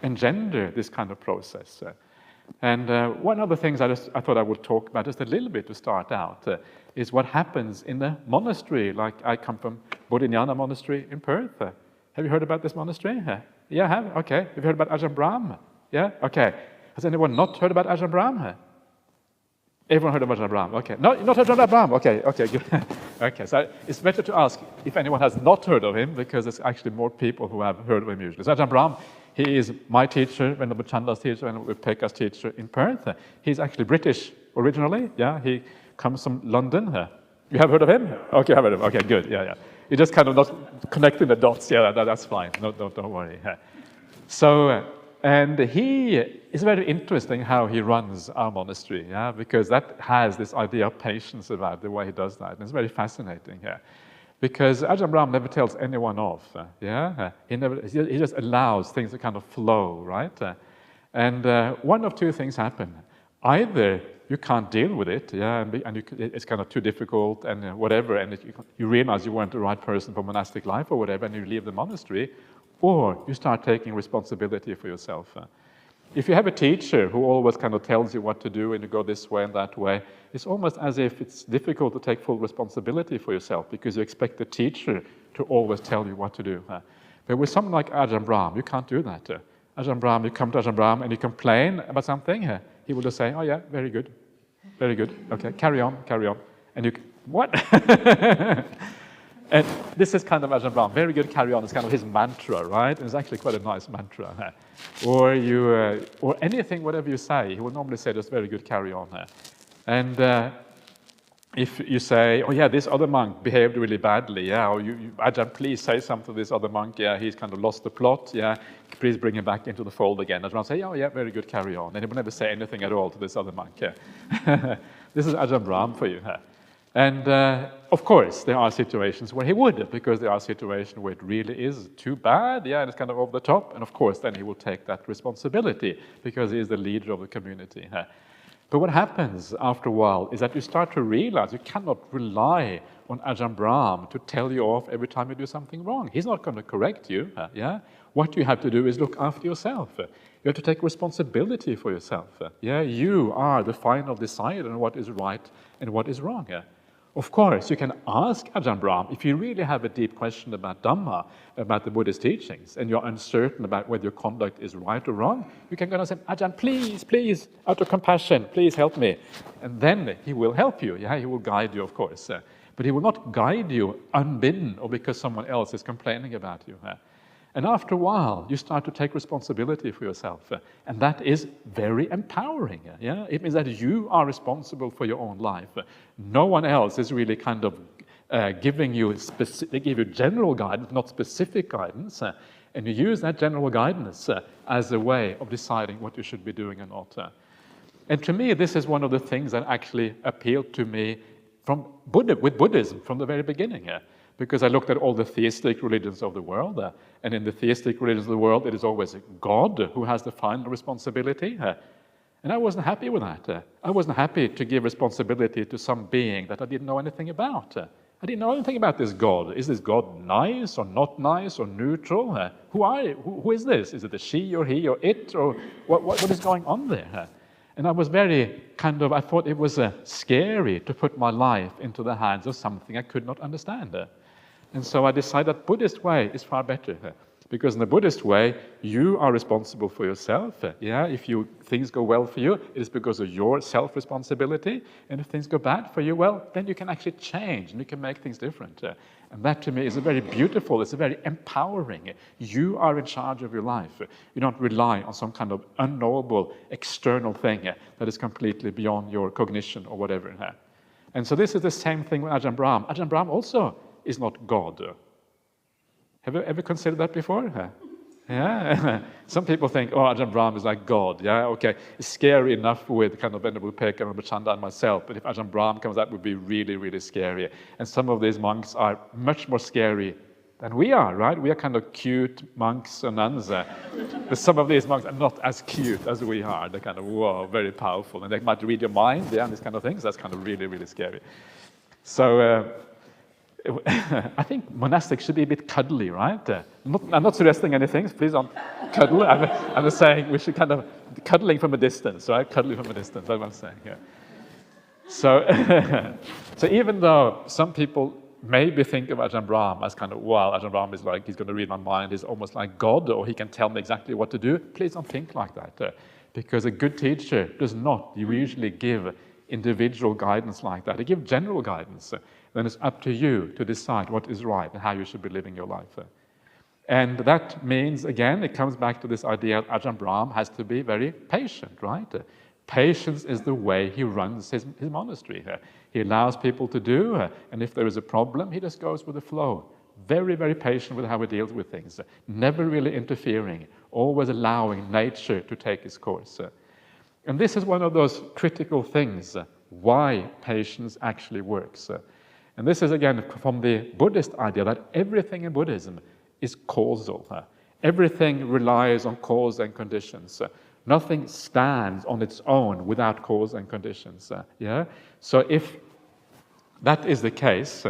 Speaker 5: engender this kind of process? And one of the things I thought I would talk about just a little bit to start out is what happens in the monastery. Like I come from Bodhinyana Monastery in Perth. Have you heard about this monastery? Yeah, I have? Okay. Have you heard about Ajahn Brahm? Yeah? Okay. Has anyone not heard about Ajahn Brahm? Everyone heard of Ajahn Brahm? Okay. No, not heard of Ajahn Brahm? Okay, good. Okay, so it's better to ask if anyone has not heard of him, because there's actually more people who have heard of him usually. So Ajahn Brahm, he is my teacher, Venerable Chanda's teacher, and Pekka's teacher in Perth. He's actually British originally. Yeah, he comes from London. You have heard of him? Okay, I've heard of him. Okay, good. Yeah. You're just kind of not connecting the dots. Yeah, that's fine. No, don't worry. So, and it's very interesting how he runs our monastery, yeah, because that has this idea of patience about the way he does that. And it's very fascinating, yeah. Because Ajahn Brahm never tells anyone off, yeah. He just allows things to kind of flow, right? And one of two things happen. Either you can't deal with it, yeah, and it's kind of too difficult and whatever, and you realize you weren't the right person for monastic life or whatever, and you leave the monastery, or you start taking responsibility for yourself. If you have a teacher who always kind of tells you what to do and you go this way and that way, it's almost as if it's difficult to take full responsibility for yourself because you expect the teacher to always tell you what to do. But with someone like Ajahn Brahm, you can't do that. Ajahn Brahm, you come to Ajahn Brahm and you complain about something, he will just say, oh yeah, very good, okay, carry on. And you, what? And this is kind of Ajahn Brahm, very good, carry on. It's kind of his mantra, right? And it's actually quite a nice mantra. Or anything, whatever you say, he will normally say just very good, carry on. And if you say, oh yeah, this other monk behaved really badly, yeah, or Ajahn, please say something to this other monk, yeah, he's kind of lost the plot, yeah, please bring him back into the fold again. Ajahn say, oh yeah, very good, carry on. And he will never say anything at all to this other monk, yeah. This is Ajahn Brahm for you. And of course, there are situations where he would, because there are situations where it really is too bad, yeah, and it's kind of over the top. And of course, then he will take that responsibility because he is the leader of the community. But what happens after a while is that you start to realize you cannot rely on Ajahn Brahm to tell you off every time you do something wrong. He's not going to correct you, yeah. What you have to do is look after yourself. You have to take responsibility for yourself. Yeah, you are the final decider on what is right and what is wrong. Of course, you can ask Ajahn Brahm if you really have a deep question about Dhamma, about the Buddhist teachings, and you're uncertain about whether your conduct is right or wrong. You can go and say, Ajahn, please, out of compassion, please help me. And then he will help you. Yeah, he will guide you, of course. But he will not guide you unbidden or because someone else is complaining about you. And after a while, you start to take responsibility for yourself. And that is very empowering. Yeah? It means that you are responsible for your own life. No one else is really kind of giving you they give you general guidance, not specific guidance. And you use that general guidance as a way of deciding what you should be doing and not. And to me, this is one of the things that actually appealed to me with Buddhism from the very beginning. Because I looked at all the theistic religions of the world, and in the theistic religions of the world, it is always God who has the final responsibility. And I wasn't happy with that. I wasn't happy to give responsibility to some being that I didn't know anything about. I didn't know anything about this God. Is this God nice or not nice or neutral? Who is this? Is it a she or he or it? Or what is going on there? And I was very I thought it was scary to put my life into the hands of something I could not understand. And so I decided that Buddhist way is far better. Because in the Buddhist way, you are responsible for yourself. Yeah, if things go well for you, it is because of your self-responsibility. And if things go bad for you, well, then you can actually change and you can make things different. And that to me is a very beautiful, it's a very empowering. You are in charge of your life. You don't rely on some kind of unknowable external thing that is completely beyond your cognition or whatever. And so this is the same thing with Ajahn Brahm. Ajahn Brahm also is not God. Have you ever considered that before? Yeah. Some people think, oh, Ajahn Brahm is like God. Yeah, okay. It's scary enough with kind of Venerable Pekka and Chanda and myself, but if Ajahn Brahm comes, that would be really, really scary. And some of these monks are much more scary than we are, right? We are kind of cute monks and nuns. But some of these monks are not as cute as we are. They're kind of, whoa, very powerful. And they might read your mind, yeah, and these kind of things. That's kind of really, really scary. So, I think monastics should be a bit cuddly, right? I'm not suggesting anything, please don't cuddle. I'm just saying we should kind of, cuddling from a distance, right? Cuddling from a distance, that's what I'm saying, yeah. So, so even though some people maybe think of Ajahn Brahm as kind of, wow, Ajahn Brahm is like, he's going to read my mind, he's almost like God, or he can tell me exactly what to do, please don't think like that. Because a good teacher does not usually give individual guidance like that. They give general guidance. Then it's up to you to decide what is right and how you should be living your life. And that means, again, it comes back to this idea that Ajahn Brahm has to be very patient, right? Patience is the way he runs his monastery. He allows people to do, and if there is a problem, he just goes with the flow. Very, very patient with how he deals with things. Never really interfering. Always allowing nature to take its course. And this is one of those critical things, why patience actually works. And this is again from the Buddhist idea that everything in Buddhism is causal. Everything relies on cause and conditions. Nothing stands on its own without cause and conditions. Yeah. So if that is the case,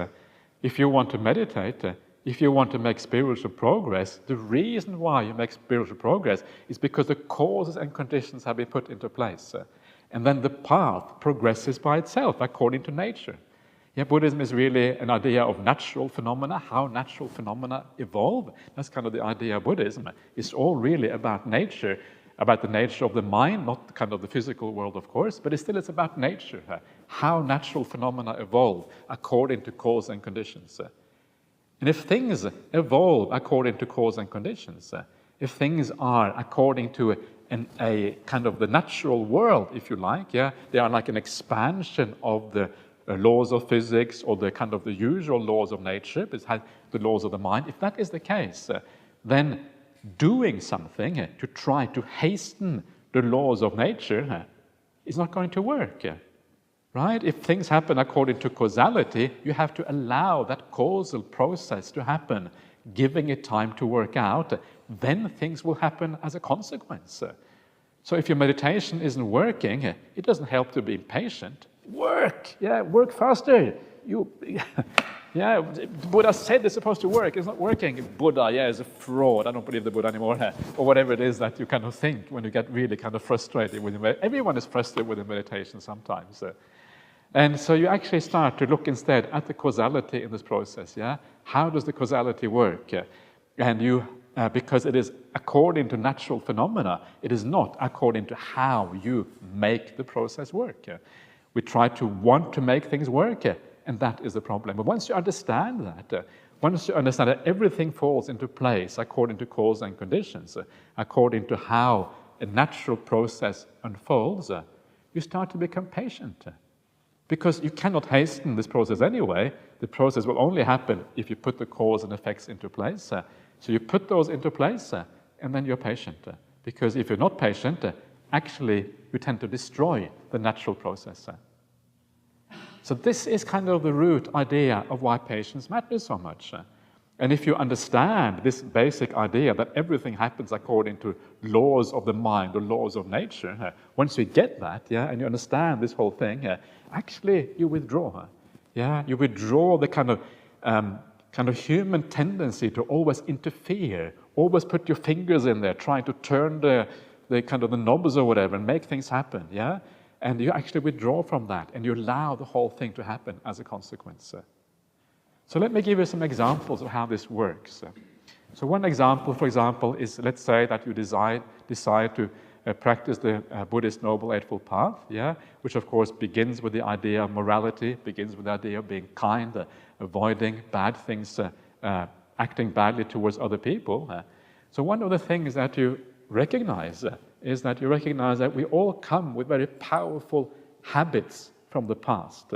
Speaker 5: if you want to meditate, if you want to make spiritual progress, the reason why you make spiritual progress is because the causes and conditions have been put into place. And then the path progresses by itself according to nature. Yeah, Buddhism is really an idea of natural phenomena, how natural phenomena evolve. That's kind of the idea of Buddhism. It's all really about nature, about the nature of the mind, not kind of the physical world, of course, but it's about nature, how natural phenomena evolve according to cause and conditions. And if things evolve according to cause and conditions, if things are according to a kind of the natural world, if you like, yeah, they are like an expansion of the laws of physics or the kind of the usual laws of nature, but it has the laws of the mind. If that is the case, then doing something to try to hasten the laws of nature is not going to work. Right? If things happen according to causality, you have to allow that causal process to happen, giving it time to work out. Then things will happen as a consequence. So if your meditation isn't working, it doesn't help to be impatient. Work! Yeah, work faster! Yeah, Buddha said it's supposed to work. It's not working. Buddha, yeah, is a fraud. I don't believe the Buddha anymore. Or whatever it is that you kind of think when you get really kind of frustrated with it. Everyone is frustrated with the meditation sometimes. And so you actually start to look instead at the causality in this process. Yeah, how does the causality work? And you, because it is according to natural phenomena, it is not according to how you make the process work. We try to want to make things work, and that is the problem. But once you understand that, once you understand that everything falls into place according to cause and conditions, according to how a natural process unfolds, you start to become patient. Because you cannot hasten this process anyway. The process will only happen if you put the cause and effects into place. So you put those into place, and then you're patient. Because if you're not patient, actually you tend to destroy the natural process. So this is kind of the root idea of why patience matters so much. And if you understand this basic idea that everything happens according to laws of the mind or laws of nature, once you get that, yeah, and you understand this whole thing, actually you withdraw. Yeah, you withdraw the kind of human tendency to always interfere, always put your fingers in there, trying to turn the kind of the knobs or whatever and make things happen. Yeah, and you actually withdraw from that, and you allow the whole thing to happen as a consequence. So let me give you some examples of how this works. So one example, for example, is let's say that you decide to practice the Buddhist Noble Eightfold Path, yeah, which of course begins with the idea of morality, begins with the idea of being kind, avoiding bad things, acting badly towards other people. So one of the things that you recognize is that you recognize that we all come with very powerful habits from the past.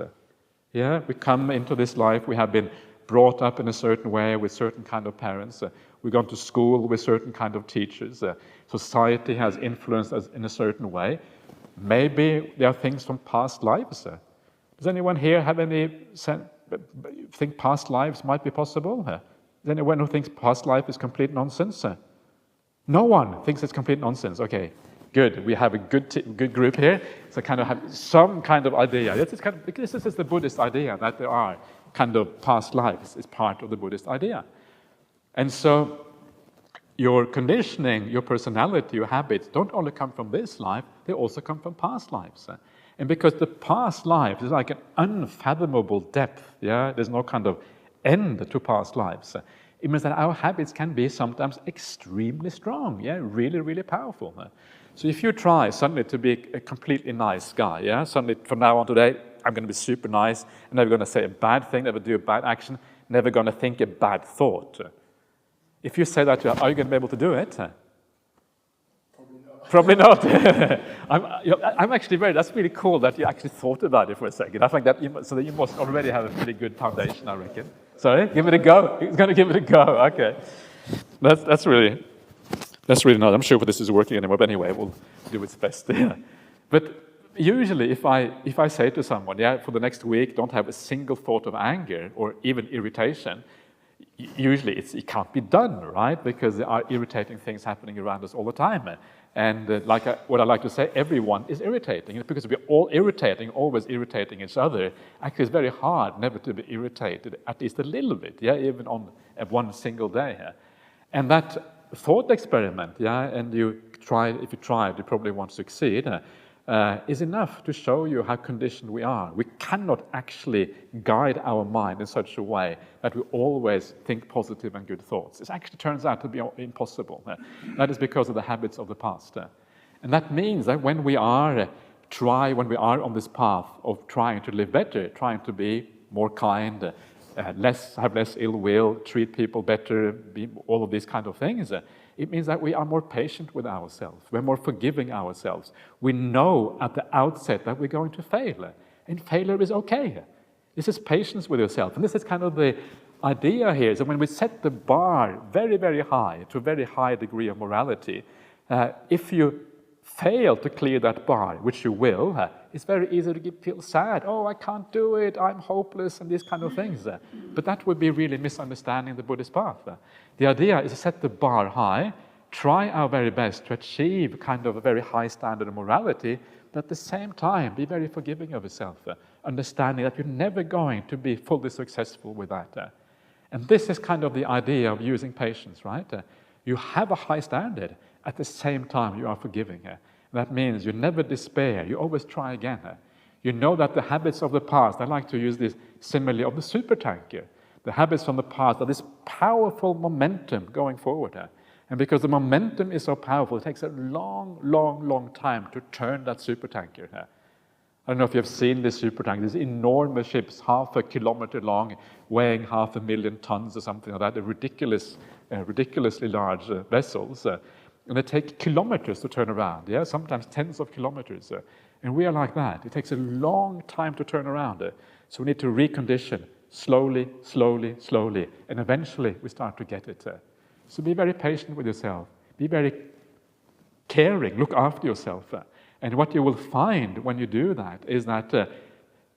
Speaker 5: Yeah, we come into this life, we have been brought up in a certain way with certain kind of parents. We've gone to school with certain kind of teachers. Society has influenced us in a certain way. Maybe there are things from past lives. Does anyone here have think past lives might be possible? Is anyone who thinks past life is complete nonsense? No one thinks it's complete nonsense. Okay. Good. We have a good group here. So kind of have some kind of idea. This is the Buddhist idea that there are kind of past lives. It's part of the Buddhist idea. And so your conditioning, your personality, your habits don't only come from this life, they also come from past lives. And because the past life is like an unfathomable depth, yeah, there's no kind of end to past lives. It means that our habits can be sometimes extremely strong, yeah, really, really powerful. So if you try suddenly to be a completely nice guy, yeah, suddenly from now on today, I'm going to be super nice, I'm never going to say a bad thing, never do a bad action, never going to think a bad thought. If you say that, are you going to be able to do it? Probably not. I'm actually that's really cool that you actually thought about it for a second. I think that so that you must already have a pretty good foundation, I reckon. Sorry, give it a go. He's going to give it a go. Okay, that's really not. I'm sure this is working anymore. But anyway, we'll do its best. Yeah. But usually, if I say to someone, yeah, for the next week, don't have a single thought of anger or even irritation, usually it can't be done, right? Because there are irritating things happening around us all the time. And what I like to say, everyone is irritating. It's because we're all irritating, always irritating each other. Actually, it's very hard never to be irritated, at least a little bit, yeah, even on one single day. Yeah? And that thought experiment, yeah, and if you try it, you probably won't succeed, is enough to show you how conditioned we are. We cannot actually guide our mind in such a way that we always think positive and good thoughts. It actually turns out to be impossible. That is because of the habits of the past. And that means that when we are on this path of trying to live better, trying to be more kind, have less ill will, treat people better, all of these kind of things, it means that we are more patient with ourselves. We're more forgiving ourselves. We know at the outset that we're going to fail, and failure is okay. This is patience with yourself, and this is kind of the idea here. So when we set the bar very, very high, to a very high degree of morality, if you fail to clear that bar, which you will, it's very easy to feel sad. Oh, I can't do it, I'm hopeless, and these kind of things. But that would be really misunderstanding the Buddhist path. The idea is to set the bar high, try our very best to achieve kind of a very high standard of morality, but at the same time be very forgiving of yourself, understanding that you're never going to be fully successful with that. And this is kind of the idea of using patience, right? You have a high standard, at the same time you are forgiving. That means you never despair, you always try again. You know that the habits of the past, I like to use this simile of the supertanker. The habits from the past are this powerful momentum going forward. And because the momentum is so powerful, it takes a long, long, long time to turn that supertanker. I don't know if you've seen this supertanker, these enormous ships, half a kilometer long, weighing 500,000 tons or something like that. They're ridiculously large vessels. And they take kilometers to turn around, yeah, sometimes tens of kilometers. And we are like that. It takes a long time to turn around. So we need to recondition slowly, slowly, slowly. And eventually we start to get it. So be very patient with yourself. Be very caring. Look after yourself. And what you will find when you do that is that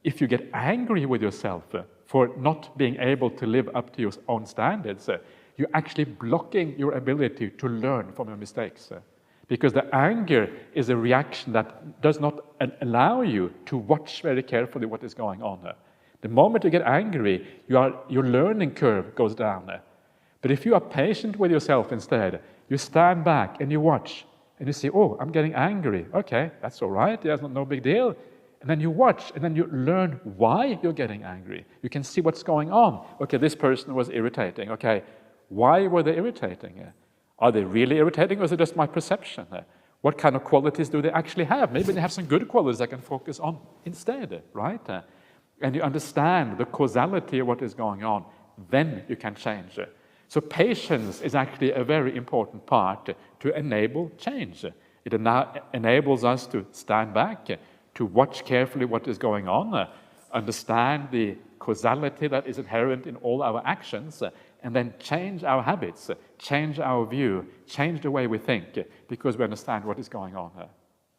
Speaker 5: if you get angry with yourself for not being able to live up to your own standards, you're actually blocking your ability to learn from your mistakes. Because the anger is a reaction that does not allow you to watch very carefully what is going on. The moment you get angry, your learning curve goes down. But if you are patient with yourself instead, you stand back and you watch, and you see, oh, I'm getting angry. Okay, that's all right, there's no big deal. And then you watch, and then you learn why you're getting angry. You can see what's going on. Okay, this person was irritating. Okay, why were they irritating? Are they really irritating, or is it just my perception? What kind of qualities do they actually have? Maybe they have some good qualities I can focus on instead, right? And you understand the causality of what is going on, then you can change. So patience is actually a very important part to enable change. It enables us to stand back, to watch carefully what is going on, understand the causality that is inherent in all our actions, and then change our habits, change our view, change the way we think, because we understand what is going on.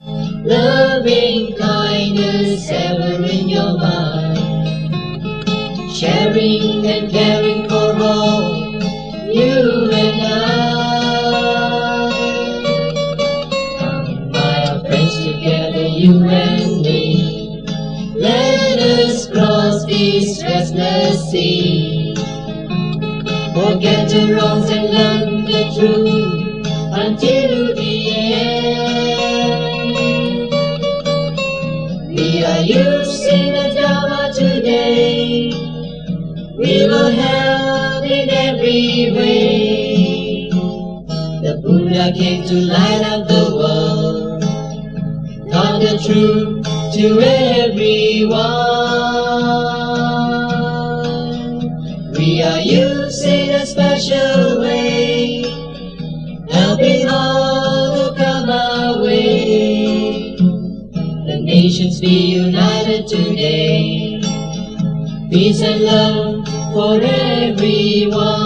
Speaker 4: Loving kindness ever in your mind, sharing and caring for all, you and I. Come by our friends together, you and me. Let us cross this restless sea. Forget the wrongs and learn the truth until the end. We are using the Dharma today. We will help in every way. The Buddha came to light up the world, taught the truth to everyone. We are using a special way, helping all who come our way. The nations be united today, peace and love for everyone.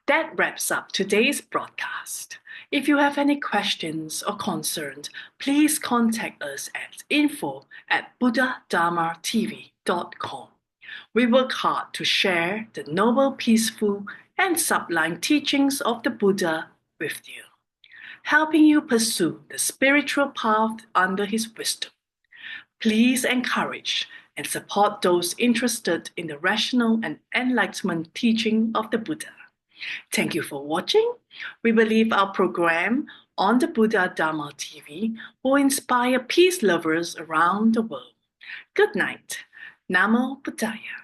Speaker 1: That wraps up today's broadcast. If you have any questions or concerns, please contact us at info@buddhadharmatv.com. We work hard to share the noble, peaceful, and sublime teachings of the Buddha with you, helping you pursue the spiritual path under his wisdom. Please encourage and support those interested in the rational and enlightenment teaching of the Buddha. Thank you for watching. We believe our program on the Buddha Dharma TV will inspire peace lovers around the world. Good night. Namo Buddhaya.